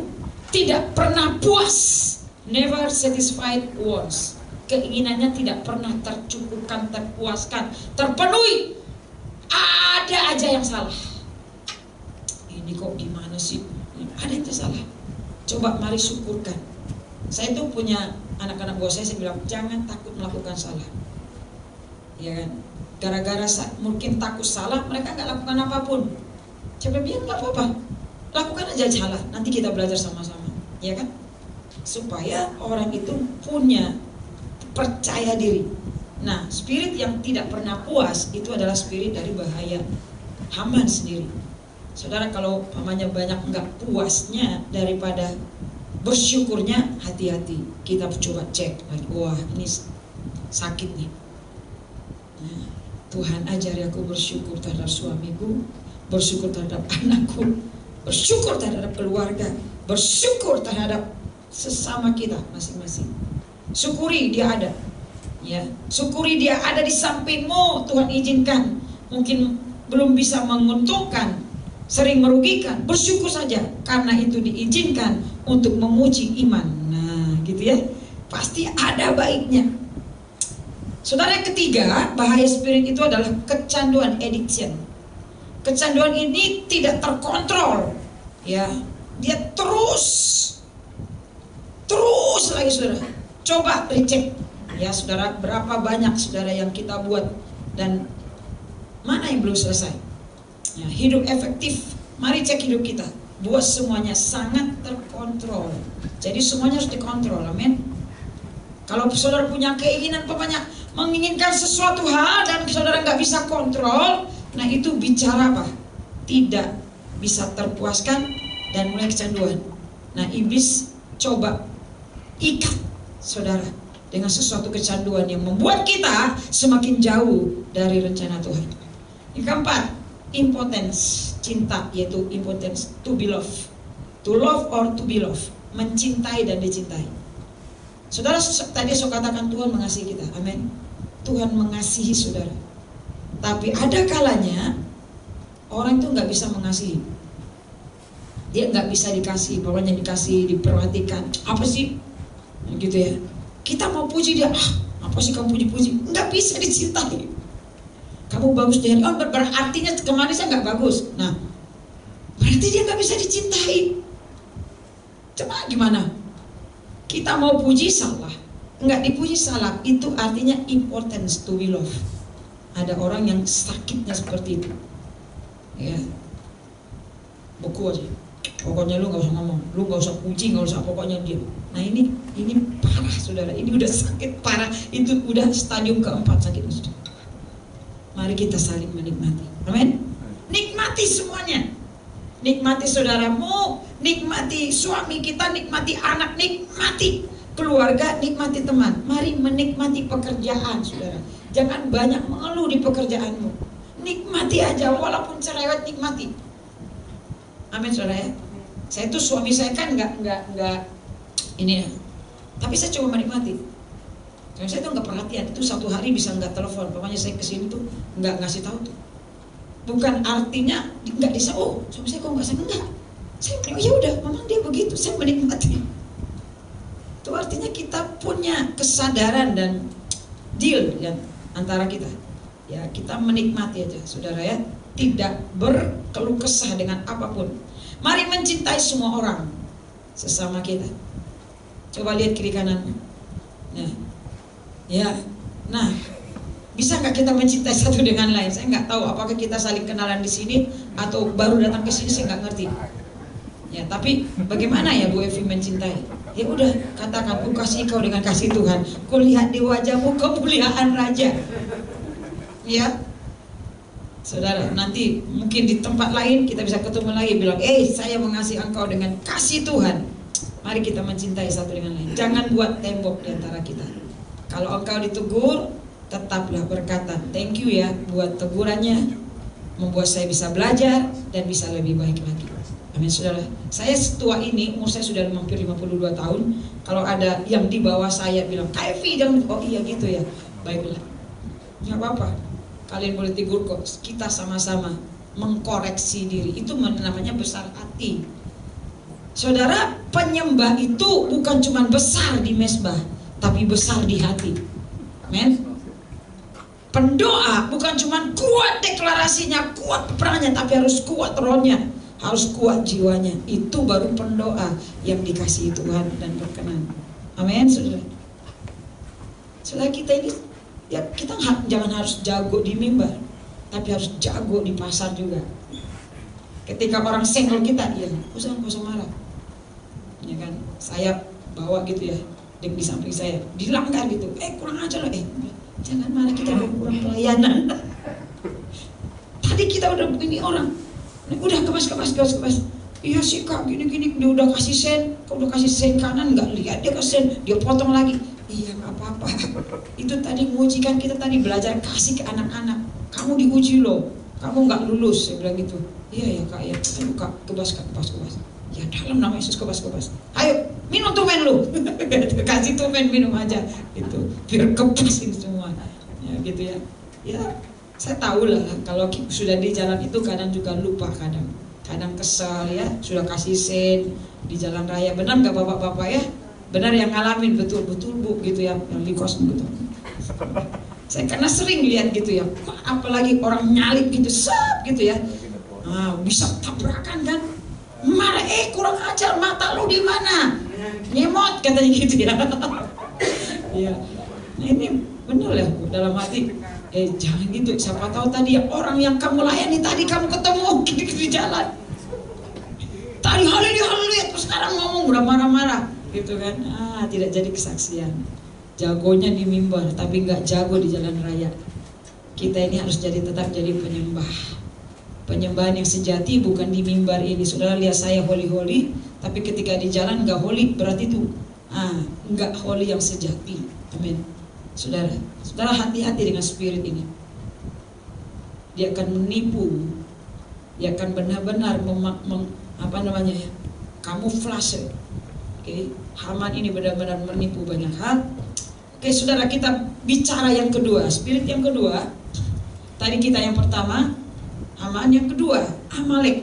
tidak pernah puas, never satisfied once. Keinginannya tidak pernah tercukupkan, terpuaskan, terpenuhi. Ada aja yang salah. Ini kok gimana sih? Ada yang salah. Coba mari syukurkan. Saya tuh punya anak-anak buah saya bilang jangan takut melakukan salah. Ya kan? Gara-gara mungkin takut salah, mereka nggak lakukan apapun. Coba biar nggak apa-apa, lakukan aja salah. Nanti kita belajar sama-sama, ya kan? Supaya orang itu punya percaya diri. Nah, spirit yang tidak pernah puas itu adalah spirit dari bahaya Haman sendiri. Saudara, kalau pamannya banyak nggak puasnya daripada bersyukurnya, hati-hati. Kita coba cek lagi. Wah, ini sakit nih. Nah, Tuhan ajari aku bersyukur terhadap suamiku, bersyukur terhadap anakku, bersyukur terhadap keluarga, bersyukur terhadap sesama kita masing-masing. Syukuri dia ada, ya. Syukuri dia ada di sampingmu. Tuhan izinkan, mungkin belum bisa menguntungkan, sering merugikan, bersyukur saja karena itu diizinkan untuk memuji iman. Nah, gitu ya. Pasti ada baiknya. Saudara, yang ketiga, bahaya spirit itu adalah kecanduan, addiction. Kecanduan ini tidak terkontrol, ya. Dia terus lagi saudara. Coba dicek, ya saudara, berapa banyak saudara yang kita buat dan mana yang belum selesai. Ya, hidup efektif. Mari cek hidup kita. Buat semuanya sangat terkontrol. Jadi semuanya harus dikontrol, amin. Kalau saudara punya keinginan, menginginkan sesuatu hal dan saudara nggak bisa kontrol, nah itu bicara apa? Tidak bisa terpuaskan dan mulai kecanduan. Nah, iblis coba ikat saudara dengan sesuatu kecanduan yang membuat kita semakin jauh dari rencana Tuhan. Yang keempat, impotence, cinta, yaitu impotence, to be loved, to love or to be loved, mencintai dan dicintai. Saudara, tadi saya katakan Tuhan mengasihi kita, amin. Tuhan mengasihi saudara. Tapi ada kalanya orang itu nggak bisa mengasihi. Dia nggak bisa dikasih, pokoknya dikasih, diperhatikan. Apa sih? Gitu ya. Kita mau puji dia, apa sih kamu puji-puji? Nggak bisa dicintai. Kamu bagus deh. Oh, berartinya kemarin saya nggak bagus. Nah, berarti dia nggak bisa dicintai. Coba gimana? Kita mau puji salah, nggak dipuji salah. Itu artinya importance to be loved. Ada orang yang sakitnya seperti itu. Ya, beku aja. Pokoknya lu nggak usah ngomong, lu nggak usah puji, nggak usah, pokoknya diam. Nah ini parah saudara, ini udah sakit parah, itu udah stadium keempat sakit saudara. Mari kita saling menikmati, amin. Nikmati semuanya, nikmati saudaramu, nikmati suami kita, nikmati anak, nikmati keluarga, nikmati teman. Mari menikmati pekerjaan saudara, jangan banyak mengeluh di pekerjaanmu. Nikmati aja, walaupun cerewet nikmati. Amin saudara ya. Saya tuh suami saya kan nggak ini ya, tapi saya cuma menikmati. Karena saya tuh nggak perhatian, itu satu hari bisa nggak telepon, pokoknya saya kesini tuh nggak ngasih tahu tuh. Bukan artinya nggak bisa, oh suami saya kok nggak, saya enggak. Saya ya udah, memang dia begitu, saya menikmati. Itu artinya kita punya kesadaran dan deal ya, antara kita. Ya kita menikmati aja, saudara ya. Tidak berkeluh kesah dengan apapun. Mari mencintai semua orang, sesama kita. Coba lihat kiri kananmu. Nah, ya, nah, bisa nggak kita mencintai satu dengan lain? Saya nggak tahu apakah kita saling kenalan di sini atau baru datang ke sini, saya nggak ngerti. Ya, tapi bagaimana ya Bu Evi mencintai? Ya udah, katakan, ku kasih kau dengan kasih Tuhan. Ku lihat di wajahmu kemuliaan Raja. Ya, saudara, nanti mungkin di tempat lain kita bisa ketemu lagi bilang, saya mengasihi engkau dengan kasih Tuhan. Mari kita mencintai satu dengan lain. Jangan buat tembok di antara kita. Kalau engkau ditegur, tetaplah berkata, thank you ya buat tegurannya, membuat saya bisa belajar dan bisa lebih baik lagi. Amin saudara. Saya setua ini, umur saya sudah hampir 52 tahun. Kalau ada yang di bawah saya bilang, Kak Evi, jangan, oh iya gitu ya, baiklah, nggak apa-apa. Kalian boleh tegur kok. Kita sama-sama mengkoreksi diri. Itu namanya besar hati. Saudara, penyembah itu bukan cuma besar di mezbah, tapi besar di hati. Amen. Pendoa bukan cuma kuat deklarasinya, kuat peperangannya, tapi harus kuat rohnya, harus kuat jiwanya. Itu baru pendoa yang dikasihi Tuhan dan berkenan. Amin, saudara. Saudara, kita ini, ya kita jangan harus jago di mimbar, tapi harus jago di pasar juga. Ketika orang senggol kita, ya usah marah. Ya kan, saya bawa gitu ya, di samping saya, dilanggar gitu, kurang ajar lah, jangan marah, kita kurang pelayanan. Tadi kita udah begini orang, udah kebas. Iya sih Kak, gini, dia udah kasih sen, kau udah kasih sen kanan, nggak lihat dia kasih sen, dia potong lagi. Iya nggak apa-apa. Itu tadi mengujikan kita, tadi belajar kasih ke anak-anak. Kamu diuji loh, kamu nggak lulus, saya bilang gitu. Iya ya Kak, ya. Ayo Kak, kebas. Ya dalam nama Yesus kebas. Ayo minum tumen lu. Kasih tumen minum aja, gitu. Biar kebasin semua. Ya gitu ya. Ya saya tahu lah kalau sudah di jalan itu kadang juga lupa, kadang kesel ya. Sudah kasih sen di jalan raya, benar nggak bapak-bapak ya? Benar yang ngalamin, betul Bu gitu ya, yang di kos gitu. Saya karena sering lihat gitu ya, apalagi orang nyalip gitu, gitu ya, bisa tabrakan kan, marah, kurang ajar, mata lu di mana, nyemot katanya gitu ya. Ya, nah ini benar ya dalam hati, jangan gitu, siapa tahu tadi ya orang yang kamu layani tadi kamu ketemu di jalan, tadi haleluya, terus sekarang ngomong udah marah-marah. Gitu kan, tidak jadi kesaksian. Jagonya di mimbar tapi nggak jago di jalan raya. Kita ini harus tetap jadi penyembah. Penyembahan yang sejati bukan di mimbar ini. Saudara lihat saya holy, tapi ketika di jalan nggak holy, berarti itu nggak holy yang sejati. Amin. Saudara hati-hati dengan spirit ini. Dia akan menipu. Dia akan benar-benar kamuflase. Haman ini benar-benar menipu banyak hal. Saudara, kita bicara yang kedua, spirit yang kedua. Tadi kita yang pertama Haman, yang kedua Amalek.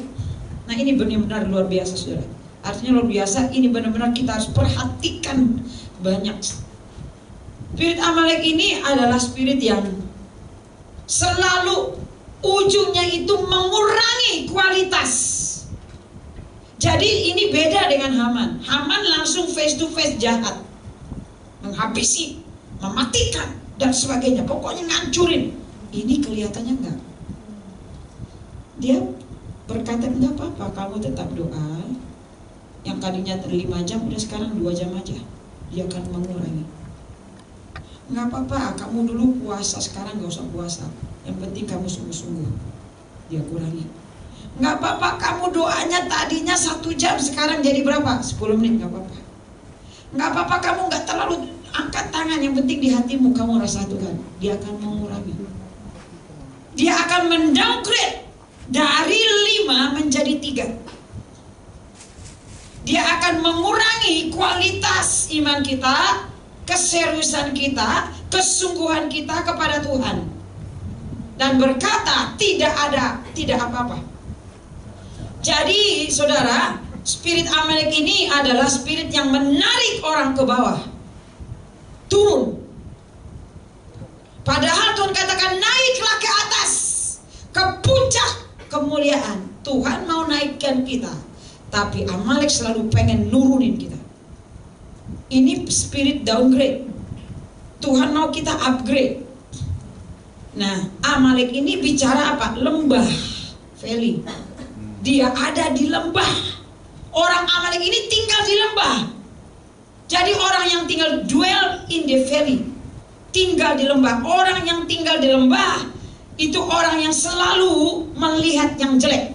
Nah ini benar-benar luar biasa saudara. Artinya luar biasa, ini benar-benar kita harus perhatikan banyak. Spirit Amalek ini adalah spirit yang selalu ujungnya itu mengurangi kualitas. Jadi ini beda dengan Haman. Haman langsung face to face jahat, menghabisi, mematikan dan sebagainya. Pokoknya ngancurin. Ini kelihatannya enggak. Dia berkata enggak apa-apa, kamu tetap doa. Yang tadinya 5 jam udah sekarang 2 jam aja. Dia akan mengurangi. Enggak apa-apa, kamu dulu puasa, sekarang enggak usah puasa. Yang penting kamu sungguh-sungguh. Dia kurangi. Nggak apa-apa, kamu doanya tadinya 1 jam, sekarang jadi berapa? 10 menit, nggak apa-apa. Nggak apa-apa, kamu nggak terlalu angkat tangan, yang penting di hatimu kamu rasa Tuhan. Dia akan mengurangi. Dia akan mendowngrade dari 5 menjadi 3. Dia akan mengurangi kualitas iman kita, keseriusan kita, kesungguhan kita kepada Tuhan. Dan berkata tidak apa-apa. Jadi saudara, spirit Amalek ini adalah spirit yang menarik orang ke bawah, turun. Padahal Tuhan katakan naiklah ke atas, ke puncak kemuliaan. Tuhan mau naikkan kita, tapi Amalek selalu pengen nurunin kita. Ini spirit downgrade. Tuhan mau kita upgrade. Nah, Amalek ini bicara apa? Lembah, valley. Dia ada di lembah. Orang Amalek ini tinggal di lembah. Jadi orang yang tinggal dwell in the valley, tinggal di lembah. Orang yang tinggal di lembah itu orang yang selalu melihat yang jelek,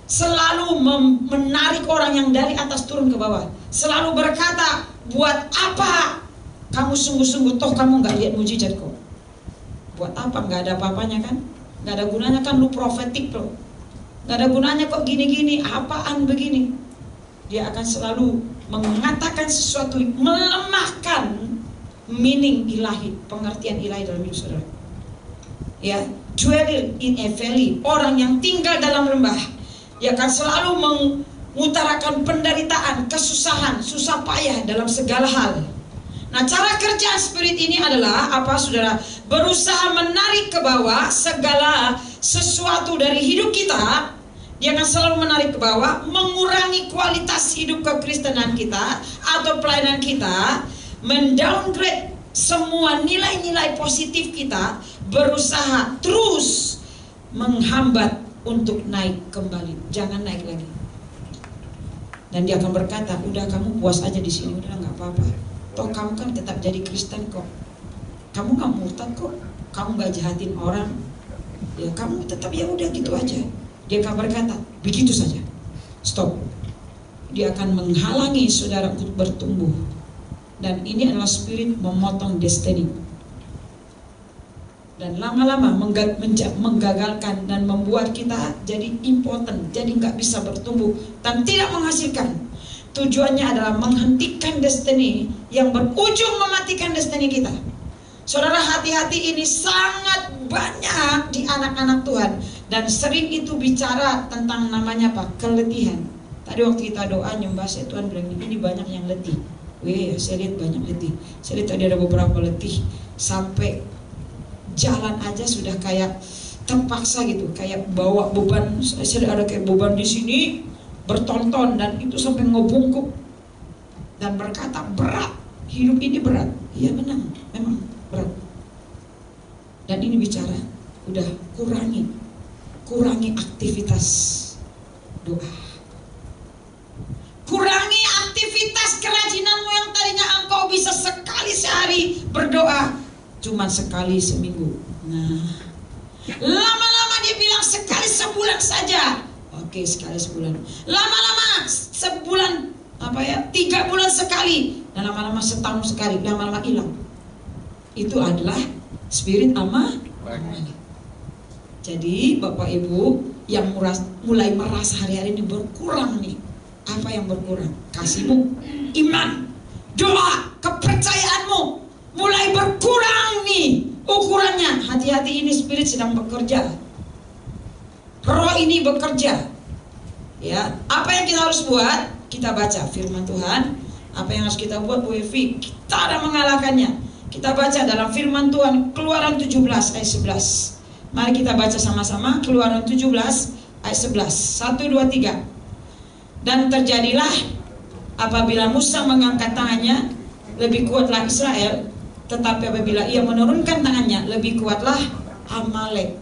selalu menarik orang yang dari atas turun ke bawah, selalu berkata, buat apa kamu sungguh-sungguh, toh kamu nggak lihat mujizat kok. Buat apa? Nggak ada apa-apanya kan? Nggak ada gunanya kan lu profetik loh. Nggak ada gunanya kok gini-gini, apaan begini. Dia akan selalu mengatakan sesuatu, melemahkan meaning ilahi, pengertian ilahi dalam hidup saudara. Ya, dwell in a valley, orang yang tinggal dalam lembah, dia akan selalu mengutarakan penderitaan, kesusahan, susah payah dalam segala hal. Nah, cara kerja spirit ini adalah apa, saudara? Berusaha menarik ke bawah segala sesuatu dari hidup kita. Dia akan selalu menarik ke bawah, mengurangi kualitas hidup kekristenan kita atau pelayanan kita, mendowngrade semua nilai-nilai positif kita, berusaha terus menghambat untuk naik kembali. Jangan naik lagi. Dan dia akan berkata, udah kamu puas aja di sini, udah nggak apa-apa. Toh kamu kan tetap jadi Kristen kok. Kamu nggak murtad kok. Kamu nggak jahatin orang. Ya kamu tetap ya udah gitu aja. Dia akan berkata, begitu saja. Stop. Dia akan menghalangi saudara untuk bertumbuh. Dan ini adalah spirit memotong destiny. Dan lama-lama menggagalkan dan membuat kita jadi impotent, jadi nggak bisa bertumbuh dan tidak menghasilkan. Tujuannya adalah menghentikan destiny yang berujung mematikan destiny kita. Saudara, hati-hati, ini sangat banyak di anak-anak Tuhan. Dan sering itu bicara tentang namanya apa? Keletihan. Tadi waktu kita doa nyembah, saya Tuhan bilang ini banyak yang letih. Wih, saya lihat banyak letih. Saya lihat tadi ada beberapa letih. Sampai jalan aja sudah kayak terpaksa gitu, kayak bawa beban. Saya ada kayak beban di sini bertonton, dan itu sampai ngebungkuk dan berkata berat, hidup ini berat. Iya benar, memang berat. Dan ini bicara udah kurangi aktivitas doa, kurangi aktivitas kerajinanmu yang tadinya engkau bisa sekali sehari berdoa, cuma sekali seminggu. Nah, lama-lama dia bilang sekali sebulan saja. Oke, sekali sebulan. Lama-lama sebulan 3 bulan sekali. Dan lama-lama setahun sekali. Lama-lama hilang. Itu adalah spirit Amalek. Jadi Bapak Ibu yang mulai merasa hari-hari ini berkurang nih. Apa yang berkurang? Kasihmu, iman, doa, kepercayaanmu mulai berkurang nih ukurannya. Hati-hati, ini spirit sedang bekerja. Roh ini bekerja. Ya, apa yang kita harus buat? Kita baca firman Tuhan. Apa yang harus kita buat, Bu Evi? Kita ada mengalahkannya. Kita baca dalam firman Tuhan Keluaran 17 ayat 11. Mari kita baca sama-sama Keluaran 17 ayat 11. 1, 2, 3. Dan terjadilah apabila Musa mengangkat tangannya, lebih kuatlah Israel. Tetapi apabila ia menurunkan tangannya, lebih kuatlah Amalek.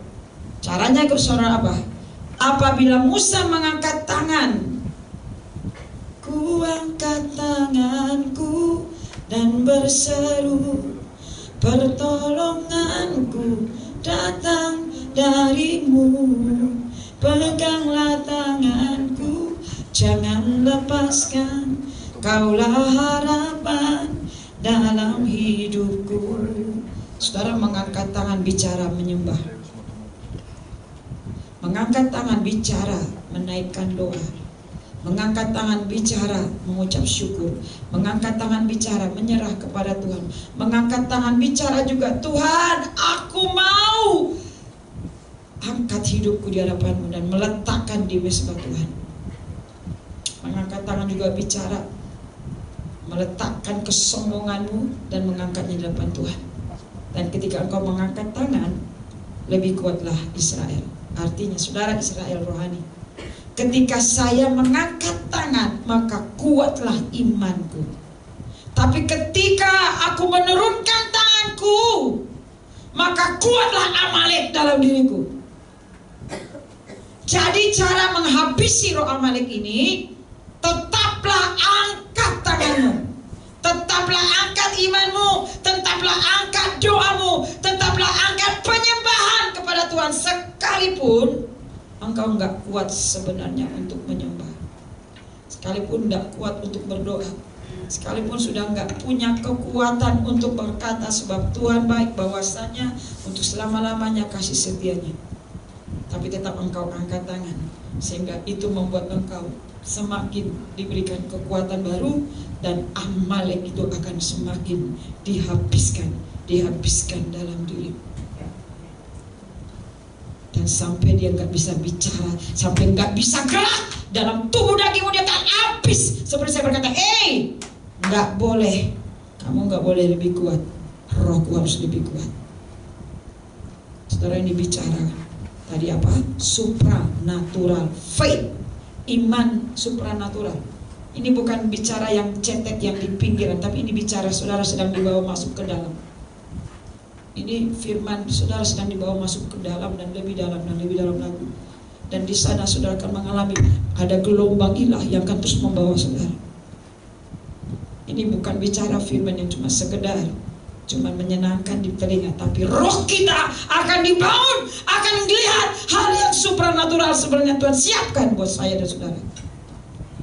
Caranya ikut saudara apa? Apabila Musa mengangkat tangan, ku angkat tanganku dan berseru, pertolonganku datang darimu. Peganglah tanganku, jangan lepaskan, kaulah harapan dalam hidupku. Saudara, mengangkat tangan bicara menyembah. Mengangkat tangan bicara menaikkan doa. Mengangkat tangan bicara mengucap syukur. Mengangkat tangan bicara menyerah kepada Tuhan. Mengangkat tangan bicara juga, Tuhan, aku mau angkat hidupku di hadapan-Mu dan meletakkan di mezbah Tuhan. Mengangkat tangan juga bicara meletakkan kesombonganmu dan mengangkatnya di hadapan Tuhan. Dan ketika engkau mengangkat tangan, lebih kuatlah Israel. Artinya, saudara, Israel rohani. Ketika saya mengangkat tangan, maka kuatlah imanku. Tapi ketika aku menurunkan tanganku, maka kuatlah Amalek dalam diriku. Jadi cara menghabisi roh Amalek ini, tetaplah angkat tanganmu, tetaplah angkat imanmu, tetaplah angkat doamu, tetaplah angkat penyembahan kepada Tuhan. Sekalipun engkau nggak kuat sebenarnya untuk menyembah, sekalipun nggak kuat untuk berdoa, sekalipun sudah nggak punya kekuatan untuk berkata sebab Tuhan baik, bahwasanya untuk selama-lamanya kasih setianya, tapi tetap engkau angkat tangan, sehingga itu membuat engkau semakin diberikan kekuatan baru, dan Amalek itu akan semakin dihabiskan dalam diri, dan sampai dia nggak bisa bicara, sampai nggak bisa gerak dalam tubuh dagingmu, dia akan habis. Seperti saya berkata, nggak boleh, kamu nggak boleh lebih kuat, rohku harus lebih kuat. Saudara, ini bicara tadi apa? Supranatural faith, iman supranatural. Ini bukan bicara yang cetek yang di pinggiran, tapi ini bicara saudara sedang dibawa masuk ke dalam. Ini firman saudara sedang dibawa masuk ke dalam, dan lebih dalam dan lebih dalam lagi. Dan di sana saudara akan mengalami ada gelombang ilah yang akan terus membawa saudara. Ini bukan bicara firman yang cuma sekedar cuma menyenangkan di telinga, tapi roh kita akan dibangun, akan melihat hal yang supranatural sebenarnya Tuhan siapkan buat saya dan saudara.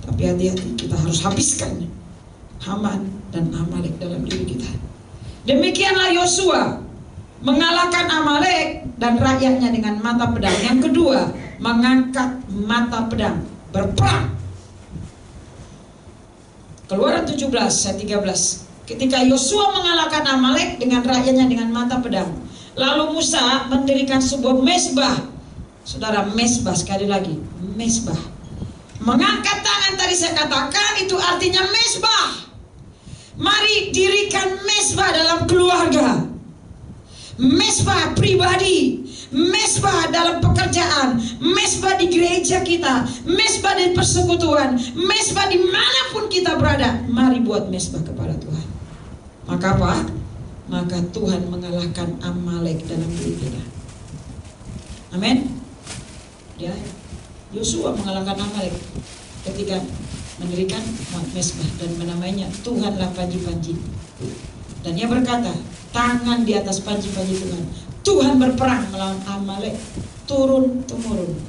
Tapi hati-hati, kita harus habiskan Haman dan Amalek dalam diri kita. Demikianlah Yosua mengalahkan Amalek dan rakyatnya dengan mata pedang. Yang kedua, mengangkat mata pedang, berperang. Keluaran 17 ayat 13. Ketika Yosua mengalahkan Amalek dengan rakyatnya dengan mata pedang, lalu Musa mendirikan sebuah mezbah. Saudara, mezbah, sekali lagi, mezbah. Mengangkat tangan tadi saya katakan itu artinya mezbah. Mari dirikan mezbah dalam keluarga, mezbah pribadi, mezbah dalam pekerjaan, mezbah di gereja kita, mezbah di persekutuan, mezbah dimanapun kita berada. Mari buat mezbah kepada Tuhan. Maka apa? Maka Tuhan mengalahkan Amalek dalam diri kita. Amin. Ya, Yosua mengalahkan Amalek ketika mendirikan mezbah dan menamainya Tuhanlah panji-panji. Dan ia berkata, tangan di atas panji-panji Tuhan. Tuhan berperang melawan Amalek turun temurun.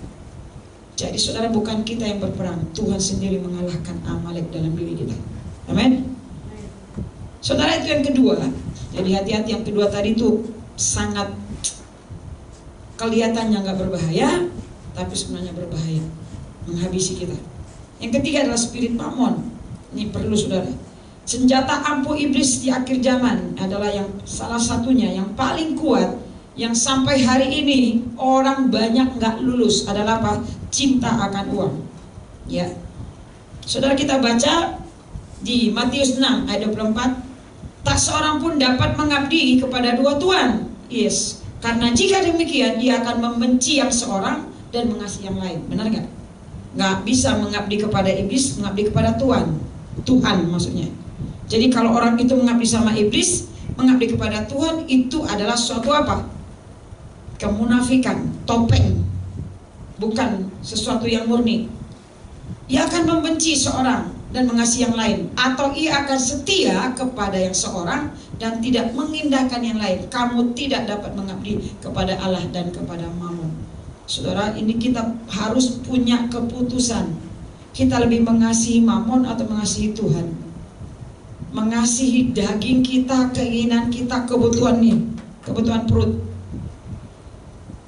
Jadi saudara, bukan kita yang berperang, Tuhan sendiri mengalahkan Amalek dalam diri kita. Amin. Saudara, itu yang kedua. Jadi hati-hati, yang kedua tadi itu sangat kelihatannya nggak berbahaya, tapi sebenarnya berbahaya, menghabisi kita. Yang ketiga adalah spirit Mammon. Ini perlu saudara. Senjata ampuh iblis di akhir zaman adalah yang salah satunya yang paling kuat, yang sampai hari ini orang banyak nggak lulus, adalah apa? Cinta akan uang. Ya, saudara, kita baca di Matius 6 ayat 24, tak seorang pun dapat mengabdi kepada dua tuan. Yes, karena jika demikian ia akan membenci yang seorang dan mengasihi yang lain. Benar nggak? Nggak bisa mengabdi kepada iblis, mengabdi kepada Tuhan maksudnya. Jadi kalau orang itu mengabdi sama iblis, mengabdi kepada Tuhan, itu adalah suatu apa? Kemunafikan, topeng, bukan sesuatu yang murni. Ia akan membenci seorang dan mengasihi yang lain, atau ia akan setia kepada yang seorang dan tidak mengindahkan yang lain. Kamu tidak dapat mengabdi kepada Allah dan kepada Mammon. Saudara, ini kita harus punya keputusan. Kita lebih mengasihi Mammon atau mengasihi Tuhan? Mengasihi daging kita, keinginan kita, kebutuhan perut,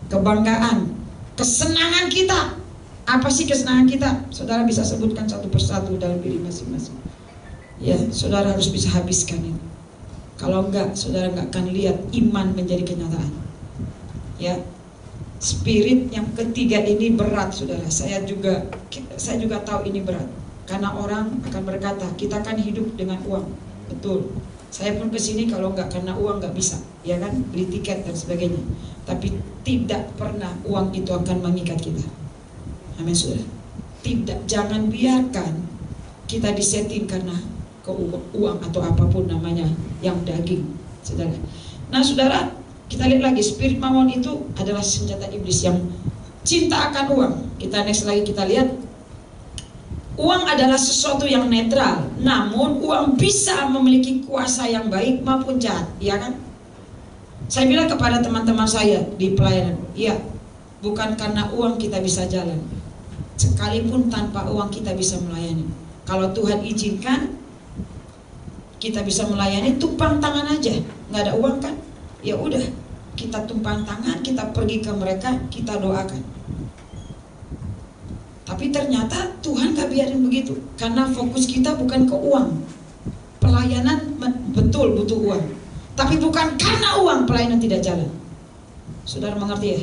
kebanggaan, kesenangan kita. Apa sih kesenangan kita? Saudara bisa sebutkan satu persatu dalam diri masing-masing. Ya, saudara harus bisa habiskan ini. Kalau enggak, saudara enggak akan lihat iman menjadi kenyataan. Ya, spirit yang ketiga ini berat, saudara. Saya juga tahu ini berat. Karena orang akan berkata, kita kan hidup dengan uang. Betul. Saya pun kesini kalau enggak karena uang enggak bisa, ya kan, beli tiket dan sebagainya. Tapi tidak pernah uang itu akan mengikat kita. Amin, saudara. Tidak, jangan biarkan kita disetting karena uang atau apapun namanya yang daging, saudara. Nah, saudara, kita lihat lagi, spirit Mammon itu adalah senjata iblis yang cinta akan uang. Kita next lagi kita lihat Uang adalah sesuatu yang netral, namun uang bisa memiliki kuasa yang baik maupun jahat, ya kan? Saya bilang kepada teman-teman saya di pelayanan, iya, bukan karena uang kita bisa jalan. Sekalipun tanpa uang kita bisa melayani. Kalau Tuhan izinkan kita bisa melayani, tumpang tangan aja, nggak ada uang kan? Ya udah, kita tumpang tangan, kita pergi ke mereka, kita doakan. Tapi ternyata Tuhan gak biarin begitu, karena fokus kita bukan ke uang. Pelayanan betul butuh uang, tapi bukan karena uang pelayanan tidak jalan. Saudara mengerti ya?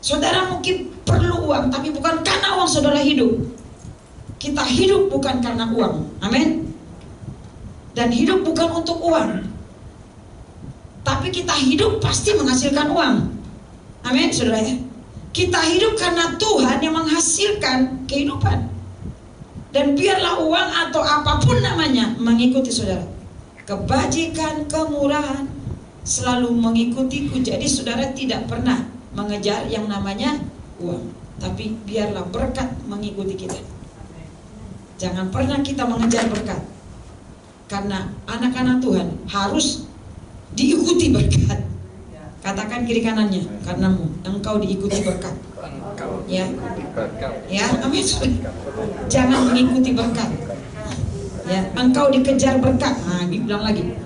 Saudara mungkin perlu uang, tapi bukan karena uang saudara hidup. Kita hidup bukan karena uang, amin. Dan hidup bukan untuk uang, tapi kita hidup pasti menghasilkan uang, amin saudara ya. Kita hidup karena Tuhan yang menghasilkan kehidupan. Dan biarlah uang atau apapun namanya mengikuti saudara. Kebajikan, kemurahan selalu mengikutiku. Jadi saudara tidak pernah mengejar yang namanya uang, tapi biarlah berkat mengikuti kita. Jangan pernah kita mengejar berkat, karena anak-anak Tuhan harus diikuti berkat. Katakan kiri kanannya, karenamu engkau diikuti berkat. Ya, ya, amin. Jangan mengikuti berkat. Ya, engkau dikejar berkat. Nah, dibilang lagi,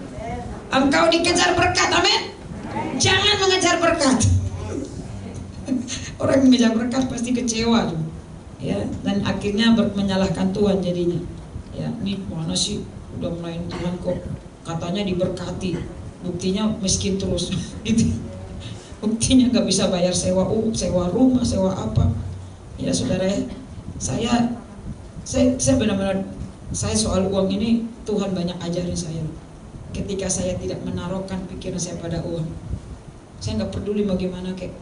engkau dikejar berkat, amin. Jangan mengejar berkat. Orang yang mengejar berkat pasti kecewa, ya, dan akhirnya menyalahkan Tuhan jadinya. Ya, ini mana sih udah melayani Tuhan kok katanya diberkati, buktinya miskin terus, gitu. Buktinya nggak bisa bayar sewa rumah, sewa apa. Ya saudara ya, saya benar-benar, saya soal uang ini Tuhan banyak ajarin saya. Ketika saya tidak menaruhkan pikiran saya pada uang, saya nggak peduli bagaimana kayak.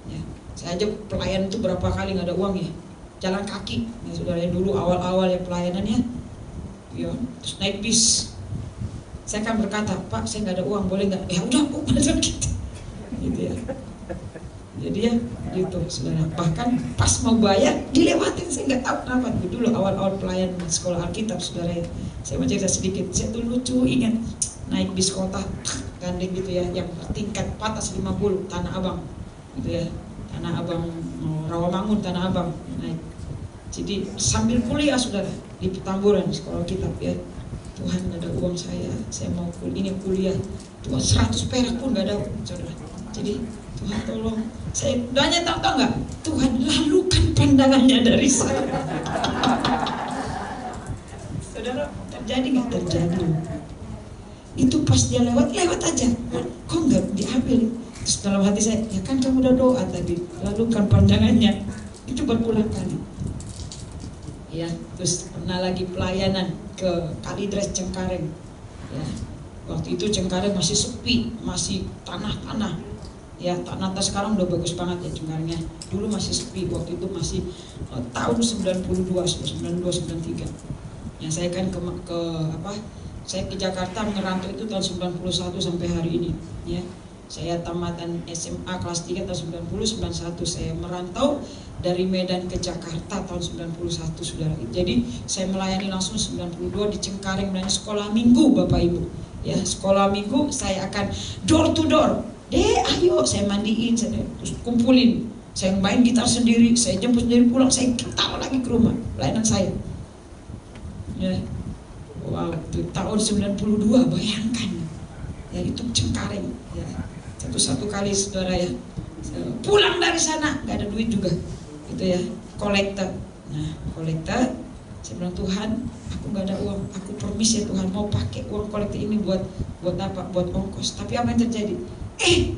Ya, saya aja pelayan itu berapa kali nggak ada uang ya, jalan kaki. Ya saudara, dulu awal-awal ya pelayanannya, ya terus naik bis. Saya kan berkata, Pak, saya nggak ada uang, boleh nggak? Ya udah, Bu, macam gitu. Gitu ya. Jadi ya gitu saudara. Bahkan pas mau bayar dilewatin, saya nggak tahu kenapa. Dulu awal-awal pelayan sekolah Alkitab saudara ya, saya mau cerita sedikit. Saya tuh lucu ingat naik bis kota gandeng gitu ya, yang tingkat atas 50, Tanah Abang gitu ya, Tanah Abang, Rawamangun, Tanah Abang naik. Jadi sambil kuliah saudara di Petamburan sekolah Alkitab ya. Tuhan ada uang saya mau kuliah. Tuhan 100 perak pun nggak ada saudara. Jadi Tuhan tolong, saya doanya tahu nggak? Tuhan lalukan pandangannya dari saya. Saudara, terjadi nggak? Terjadi. Itu pas dia lewat aja. Kok nggak diambil? Terus dalam hati saya, ya kan kamu udah doa tadi, lalukan pandangannya. Itu berulang kali. Ya, terus pernah lagi pelayanan ke Kalidres Cengkareng. Ya, waktu itu Cengkareng masih sepi, masih tanah-tanah. Ya, tanah sekarang udah bagus banget ya Cengkarengnya. Dulu masih sepi, waktu itu masih tahun 92, 93. Ya, saya kan saya ke Jakarta merantau itu tahun 91 sampai hari ini. Ya, saya tamatan SMA kelas 3 tahun 91. Saya merantau dari Medan ke Jakarta tahun 91 saudara. Jadi saya melayani langsung 92 di Cengkareng, melayani sekolah minggu Bapak Ibu. Ya, sekolah minggu saya akan door to door. Ayo, saya mandiin, saya terus kumpulin, saya main gitar sendiri, saya jemput sendiri pulang, saya taruh lagi ke rumah pelayanan saya. Ya, wow, itu tahun 92, bayangkan. Ya, itu Cengkareng. Ya, satu kali saudara ya, pulang dari sana nggak ada duit juga, gitu ya, kolektor. Nah, kolektor, saya bilang Tuhan, aku nggak ada uang, aku permisi ya Tuhan, mau pakai uang kolektor ini buat apa? Buat ongkos. Tapi apa yang terjadi?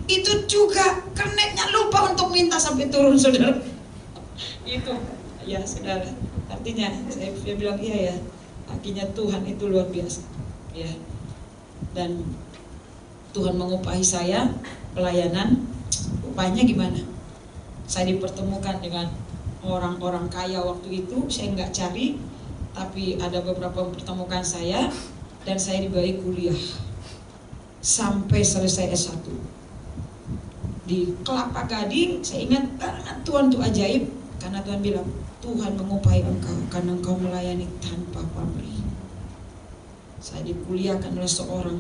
Itu juga kernetnya lupa untuk minta sampai turun saudara. Itu ya saudara. Artinya saya bilang iya ya. Akhirnya Tuhan itu luar biasa. Ya. Dan Tuhan mengupahi saya pelayanan. Upahnya gimana? Saya dipertemukan dengan orang-orang kaya waktu itu. Saya nggak cari, tapi ada beberapa mempertemukan saya dan saya diberi kuliah sampai selesai S1 di Kelapa Gading. Saya ingat banget Tuhan tuh ajaib. Karena Tuhan bilang, Tuhan mengupayakan engkau karena engkau melayani tanpa pamrih. Saya dikuliahkan oleh seorang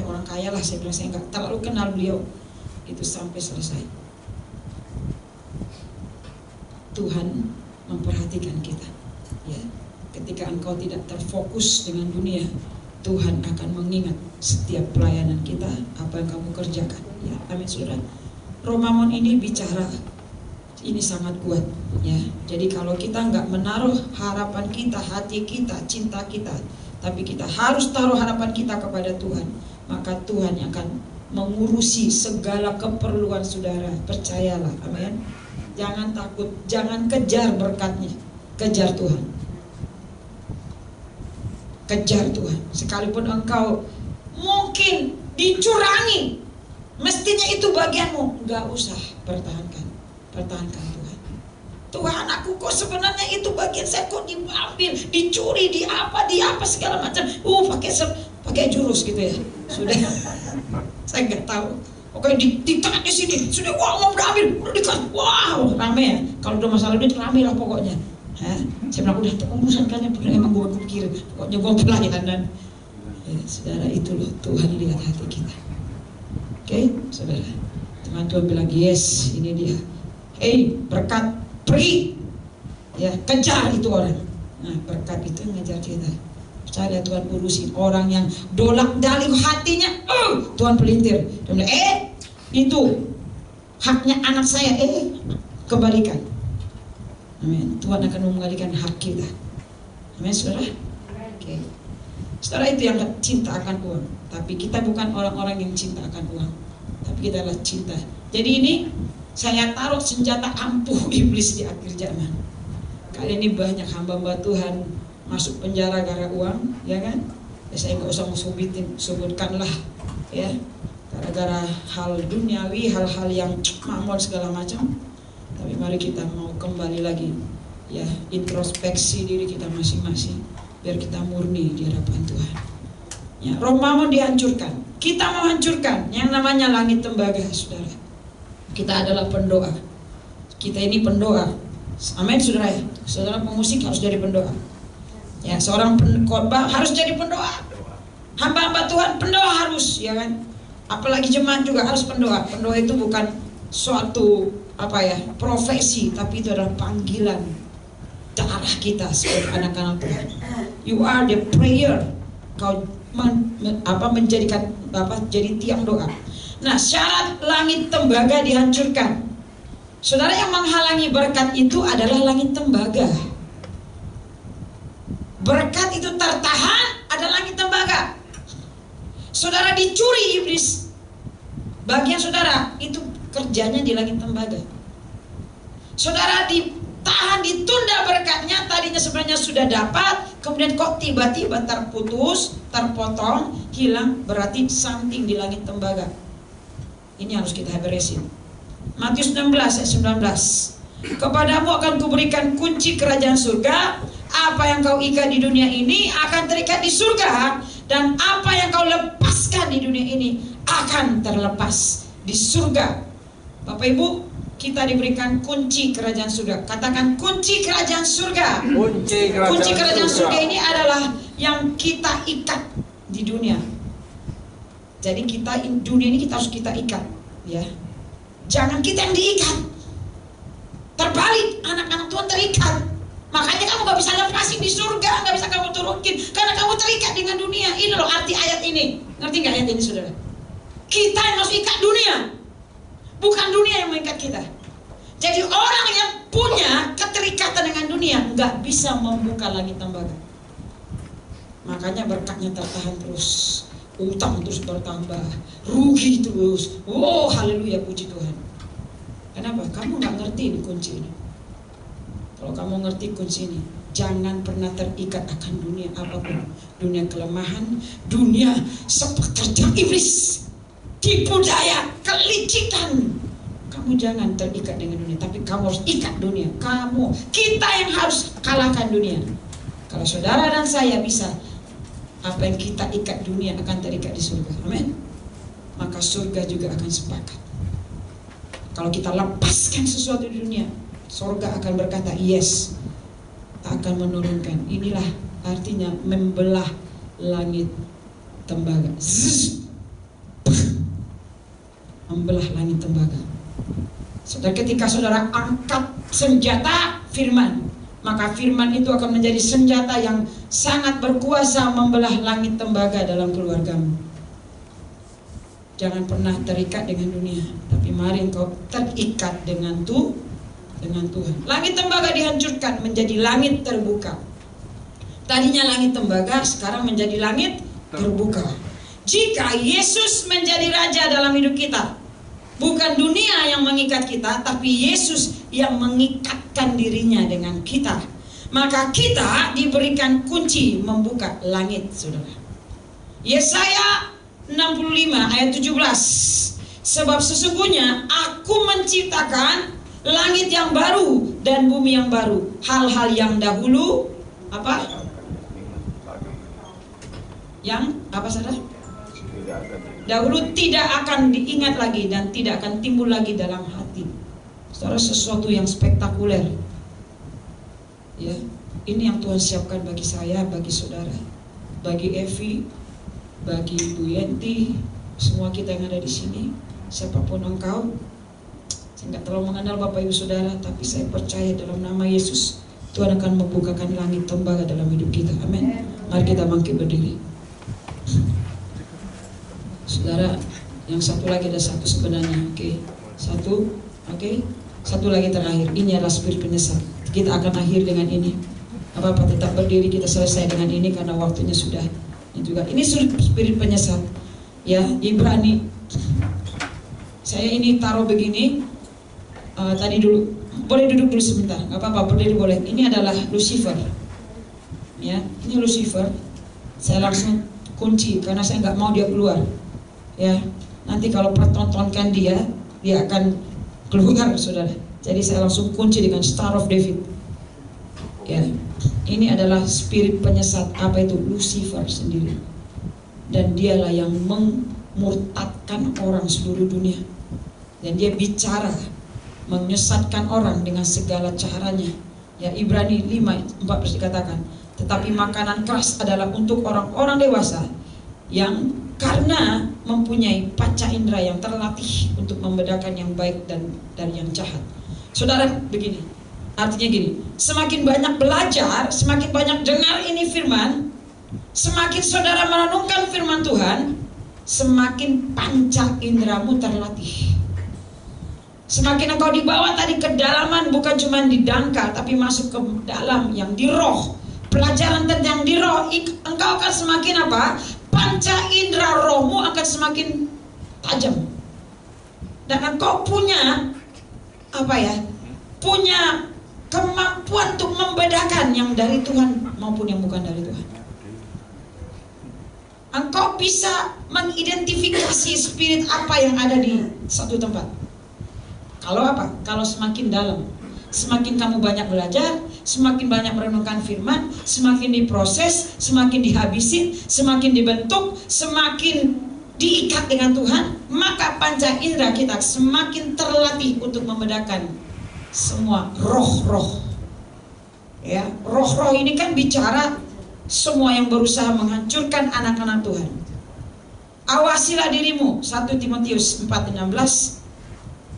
orang kaya lah, saya bilang, saya nggak terlalu kenal beliau, itu sampai selesai. Tuhan memperhatikan kita, ya. Ketika engkau tidak terfokus dengan dunia, Tuhan akan mengingat setiap pelayanan kita, apa yang kamu kerjakan, ya. Amin, saudara. Romamon ini bicara, ini sangat kuat, ya. Jadi kalau kita nggak menaruh harapan kita, hati kita, cinta kita, tapi kita harus taruh harapan kita kepada Tuhan, maka Tuhan yang akan mengurusi segala keperluan saudara. Percayalah, amin. Jangan takut, jangan kejar berkatnya, kejar Tuhan. Kejar Tuhan. Sekalipun engkau mungkin dicurangi, mestinya itu bagianmu, nggak usah, pertahankan Tuhan. Tuhan, aku kok sebenarnya itu bagian saya, kok diambil, dicuri, di apa segala macam. Pakai jurus gitu ya. Sudah, saya nggak tahu. Oke, ditahan di sini, sudah, wah, mau diambil, udah dikasih, wow, rame ya. Kalau udah masalah duit rame lah pokoknya. Saya bilang, udah urusan kalian, emang gue pikir, pokoknya gue pelayanan. Ya, saudara, itu loh Tuhan lihat hati kita. Oke, saudara. Teman Tuhan bilang, yes, ini dia. Hey, berkat, pergi, ya, kejar itu orang. Nah, berkat itu ngejar kita. Percaya Tuhan urusin orang yang dolak-dalik hatinya, Tuhan pelintir. Dia bilang, itu haknya anak saya, kembalikan. Amin. Tuhan akan mengembalikan hak kita. Amin, saudara. Oke. Saudara, itu yang cinta akan uang. Tapi kita bukan orang-orang yang cinta akan uang, tapi kita adalah cinta. Jadi ini saya taruh senjata ampuh iblis di akhir zaman. Kali ini banyak hamba-hamba Tuhan masuk penjara gara uang, ya kan? Ya, saya nggak usah sebutkanlah, ya, gara-gara hal duniawi, hal-hal yang mamon segala macam. Tapi mari kita mau kembali lagi, ya, introspeksi diri kita masing-masing, biar kita murni di hadapan Tuhan. Ya, Romamon dihancurkan, kita mau hancurkan yang namanya langit tembaga, saudara. Kita adalah pendoa. Kita ini pendoa. Amin, saudara ya. Saudara pemusik harus jadi pendoa. Ya, seorang khotbah harus jadi pendoa. Hamba-hamba Tuhan pendoa harus, ya kan? Apalagi jemaat juga harus pendoa. Pendoa itu bukan suatu profesi, tapi itu adalah panggilan darah kita sebagai anak-anak Tuhan. You are the prayer. Kau menjadikan jadi tiang doa. Nah, syarat langit tembaga dihancurkan. Saudara, yang menghalangi berkat itu adalah langit tembaga. Berkat itu tertahan ada langit tembaga. Saudara dicuri iblis, bagian saudara itu kerjanya di langit tembaga. Saudara ditahan, ditunda berkatnya, tadinya sebenarnya sudah dapat, kemudian kok tiba-tiba terputus, terpotong, hilang, berarti something di langit tembaga. Ini harus kita beresin. Matius 16 ayat 19. Kepadamu akan kuberikan kunci kerajaan surga. Apa yang kau ikat di dunia ini akan terikat di surga, dan apa yang kau lepaskan di dunia ini akan terlepas di surga. Bapak Ibu, kita diberikan kunci kerajaan surga. Katakan kunci kerajaan surga. Kunci kerajaan surga ini adalah yang kita ikat di dunia. Jadi dunia ini kita harus kita ikat, ya. Jangan kita yang diikat. Terbalik, anak-anak Tuhan terikat. Makanya kamu gak bisa lepasin di surga, gak bisa kamu turunin, karena kamu terikat dengan dunia. Ini loh arti ayat ini. Ngerti gak ayat ini, saudara? Kita yang harus ikat dunia, bukan dunia yang mengikat kita. Jadi orang yang punya keterikatan dengan dunia gak bisa membuka langit tembaga. Makanya berkatnya tertahan terus, utang terus bertambah, rugi terus. Oh, haleluya, puji Tuhan. Kenapa? Kamu gak ngerti kunci ini. Kalau kamu ngerti kunci ini, jangan pernah terikat akan dunia apapun. Dunia kelemahan, dunia sepekerja iblis, tipu daya, kelicikan. Kamu jangan terikat dengan dunia, tapi kamu harus ikat dunia. Kita yang harus kalahkan dunia. Kalau saudara dan saya bisa, apa yang kita ikat dunia akan terikat di surga. Amin. Maka surga juga akan sepakat. Kalau kita lepaskan sesuatu di dunia, surga akan berkata, yes, akan menurunkan. Inilah artinya membelah langit tembaga. Membelah langit tembaga. Saudara, ketika saudara angkat senjata firman, maka firman itu akan menjadi senjata yang sangat berkuasa membelah langit tembaga dalam keluargamu. Jangan pernah terikat dengan dunia, tapi mari engkau terikat dengan Tuhan. Langit tembaga dihancurkan menjadi langit terbuka. Tadinya langit tembaga, sekarang menjadi langit terbuka. Jika Yesus menjadi raja dalam hidup kita, bukan dunia yang mengikat kita, tapi Yesus yang mengikatkan dirinya dengan kita, maka kita diberikan kunci membuka langit, saudara. Yesaya 65 ayat 17. Sebab sesungguhnya aku menciptakan langit yang baru dan bumi yang baru. Hal-hal yang dahulu apa? Yang apa, saudara? Dahulu tidak akan diingat lagi dan tidak akan timbul lagi dalam hati. Saudara, sesuatu yang spektakuler. Ya, ini yang Tuhan siapkan bagi saya, bagi saudara, bagi Evi, bagi Bu Yenti, semua kita yang ada di sini, siapapun engkau. Saya nggak terlalu mengenal Bapak Ibu Saudara, tapi saya percaya dalam nama Yesus Tuhan akan membukakan langit tembaga dalam hidup kita. Amin. Mari kita bangkit berdiri. Saudara, yang satu lagi, ada satu sebenarnya. Oke. Satu. Oke. Satu lagi terakhir. Ini adalah spirit penyesat. Kita akan akhir dengan ini. Apa-apa tetap berdiri, kita selesai dengan ini karena waktunya sudah. Ini juga. Ini spirit penyesat. Ya, Ibrani. Saya ini taruh begini. Tadi dulu. Boleh duduk dulu sebentar. Gak apa-apa, berdiri boleh. Ini adalah Lucifer. Ya, ini Lucifer. Saya langsung kunci karena saya nggak mau dia keluar. Ya, nanti kalau pertontonkan dia akan keluar, saudara. Jadi saya langsung kunci dengan Star of David. Ya, ini adalah spirit penyesat. Apa itu? Lucifer sendiri. Dan dialah yang memurtadkan orang seluruh dunia. Dan dia bicara, menyesatkan orang dengan segala caranya. Ya, Ibrani 5:4 dikatakan, tetapi makanan keras adalah untuk orang-orang dewasa yang karena mempunyai panca indera yang terlatih untuk membedakan yang baik dan dari yang jahat. Saudara, begini, artinya gini, semakin banyak belajar, semakin banyak dengar ini firman, semakin saudara merenungkan firman Tuhan, semakin panca inderamu terlatih. Semakin engkau dibawa tadi ke dalaman, bukan cuma di dangkal, tapi masuk ke dalam yang di roh. Pelajaran tentang di roh, engkau akan semakin apa? Panca indera rohmu akan semakin tajam. Dan engkau punya apa ya? Punya kemampuan untuk membedakan yang dari Tuhan maupun yang bukan dari Tuhan. Engkau bisa mengidentifikasi spirit apa yang ada di satu tempat. Kalau apa? Kalau semakin dalam, semakin kamu banyak belajar, semakin banyak merenungkan firman, semakin diproses, semakin dihabisin, semakin dibentuk, semakin diikat dengan Tuhan, maka panca indera kita semakin terlatih untuk membedakan semua roh-roh. Ya, roh-roh ini kan bicara semua yang berusaha menghancurkan anak-anak Tuhan. Awasilah dirimu, 1 Timotius 4:16.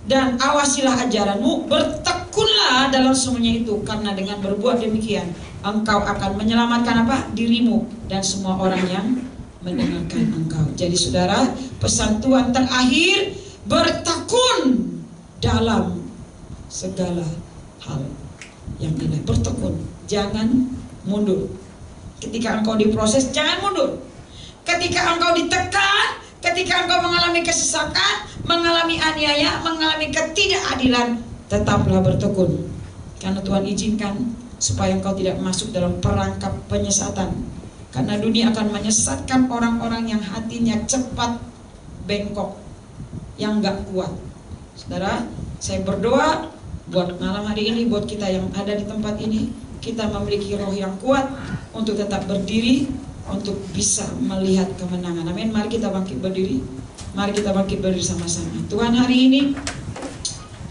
Dan awasilah ajaranmu, bertekunlah dalam semuanya itu, karena dengan berbuat demikian engkau akan menyelamatkan apa? Dirimu dan semua orang yang mendengarkan engkau. Jadi saudara, pesan Tuhan terakhir, bertekun dalam segala hal yang indah. Bertekun, jangan mundur. Ketika engkau diproses, jangan mundur. Ketika engkau ditekan, ketika engkau mengalami kesesakan, mengalami aniaya, mengalami ketidakadilan, tetaplah bertekun. Karena Tuhan izinkan supaya engkau tidak masuk dalam perangkap penyesatan. Karena dunia akan menyesatkan orang-orang yang hatinya cepat bengkok, yang gak kuat. Saudara, saya berdoa buat malam hari ini, buat kita yang ada di tempat ini, kita memiliki roh yang kuat untuk tetap berdiri, untuk bisa melihat kemenangan. Amin. Mari kita bangkit berdiri. Mari kita bangkit berdiri sama-sama. Tuhan, hari ini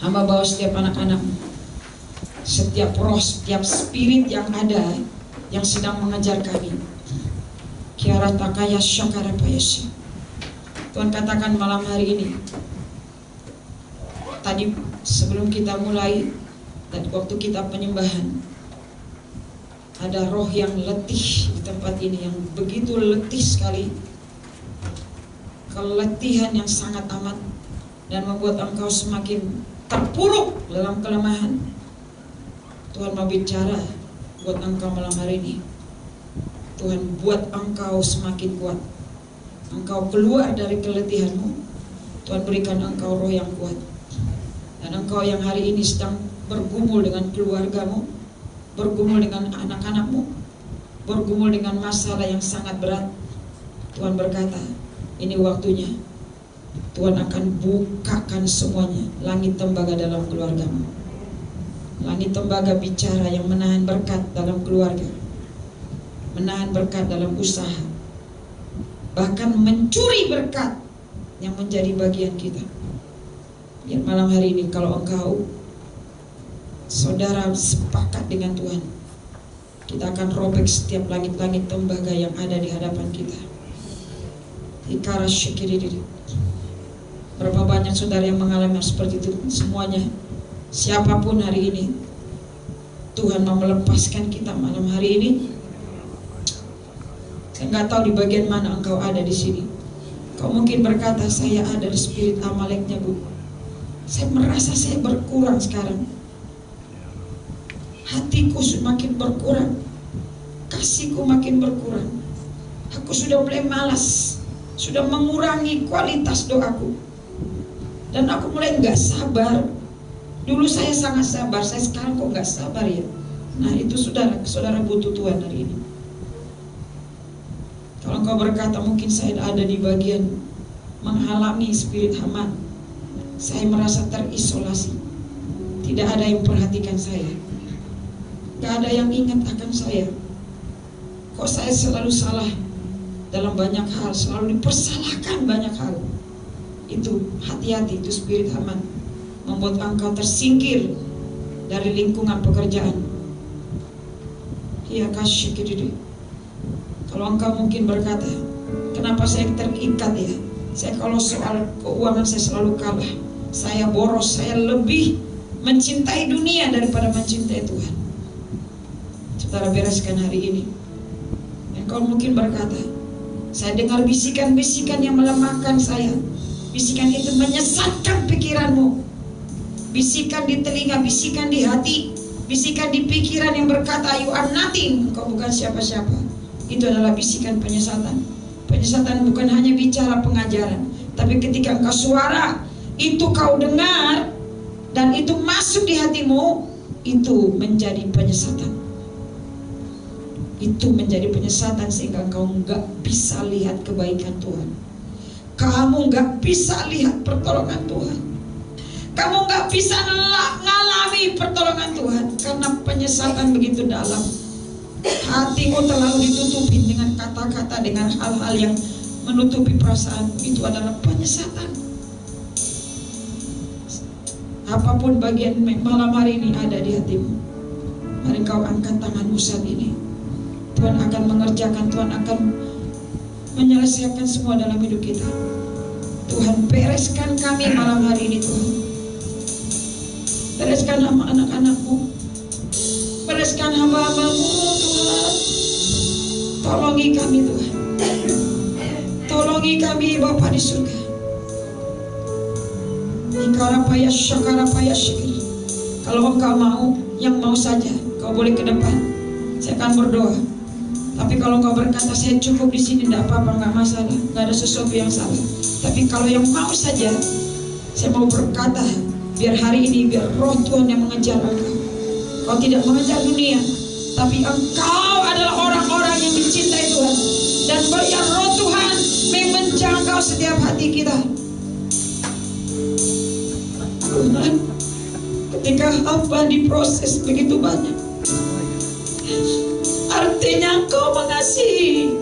Hamba bawa setiap anak-anak, setiap roh, setiap spirit yang ada, yang sedang mengejar kami. Kiara takaya syakara payasya. Tuhan katakan malam hari ini, tadi sebelum kita mulai dan waktu kita penyembahan, ada roh yang letih di tempat ini, yang begitu letih sekali, keletihan yang sangat amat, dan membuat engkau semakin terpuruk dalam kelemahan. Tuhan mau bicara buat engkau malam hari ini. Tuhan buat engkau semakin kuat. Engkau keluar dari keletihanmu. Tuhan berikan engkau roh yang kuat. Dan engkau yang hari ini sedang bergumul dengan keluargamu, bergumul dengan anak-anakmu, bergumul dengan masalah yang sangat berat, Tuhan berkata, ini waktunya. Tuhan akan bukakan semuanya, langit tembaga dalam keluargamu. Langit tembaga bicara yang menahan berkat dalam keluarga, menahan berkat dalam usaha, bahkan mencuri berkat yang menjadi bagian kita. Biar malam hari ini kalau engkau, saudara, sepakat dengan Tuhan, kita akan robek setiap langit-langit tembaga yang ada di hadapan kita. Ikara syikiri. Berapa banyak saudara yang mengalami seperti itu? Semuanya, siapapun hari ini, Tuhan mau melepaskan kita malam hari ini. Saya nggak tahu di bagian mana engkau ada di sini. Kau mungkin berkata, saya ada di spirit Amaleknya, Bu. Saya merasa saya berkurang sekarang. Hatiku makin berkurang, kasihku makin berkurang. Aku sudah mulai malas, sudah mengurangi kualitas doaku, dan aku mulai nggak sabar. Dulu saya sangat sabar, saya sekarang kok nggak sabar ya. Nah itu saudara butuh Tuhan hari ini. Kalau engkau berkata, mungkin saya ada di bagian menghalangi spirit Haman, saya merasa terisolasi, tidak ada yang perhatikan saya, gak ada yang ingat akan saya. Kok saya selalu salah dalam banyak hal, selalu dipersalahkan banyak hal. Itu hati-hati, itu spirit Haman, membuat engkau tersingkir dari lingkungan pekerjaan. Ya kasih diri. Kalau engkau mungkin berkata, kenapa saya terikat ya? Saya kalau soal keuangan saya selalu kalah, saya boros, saya lebih mencintai dunia daripada mencintai Tuhan. Saudara bereskan hari ini. Dan kau mungkin berkata, saya dengar bisikan-bisikan yang melemahkan saya. Bisikan itu menyesatkan pikiranmu. Bisikan di telinga, bisikan di hati, bisikan di pikiran yang berkata, you are nothing, kau bukan siapa-siapa. Itu adalah bisikan penyesatan. Penyesatan bukan hanya bicara pengajaran, tapi ketika engkau suara itu kau dengar dan itu masuk di hatimu, itu menjadi penyesatan. Itu menjadi penyesatan sehingga engkau nggak bisa lihat kebaikan Tuhan. Kamu nggak bisa lihat pertolongan Tuhan. Kamu nggak bisa ngalami pertolongan Tuhan karena penyesatan begitu dalam. Hatimu terlalu ditutupi dengan kata-kata, dengan hal-hal yang menutupi perasaanmu. Itu adalah penyesatan. Apapun bagian malam hari ini ada di hatimu, mari kau angkat tanganmu saat ini. Tuhan akan mengerjakan, Tuhan akan menyelesaikan semua dalam hidup kita. Tuhan bereskan kami malam hari ini, Tuhan. Bereskan nama anak-anakmu, bereskan hamba-hambamu, Tuhan. Tolongi kami, Tuhan. Tolongi kami, Bapa di surga. Ikarapaya syakarapaya syikir. Kalau engkau mau, yang mau saja, kau boleh ke depan. Saya akan berdoa. Tapi kalau engkau berkata, saya cukup di sini, tidak apa-apa, nggak masalah, nggak ada sesuatu yang salah. Tapi kalau yang mau saja, saya mau berkata, biar hari ini, biar roh Tuhan yang mengejar engkau. Kau tidak mengejar dunia, tapi engkau adalah orang-orang yang mencintai Tuhan. Dan biar roh Tuhan menjangkau setiap hati kita. Tuhan, ketika hamba diproses begitu banyak, artinya Kau mengasihi.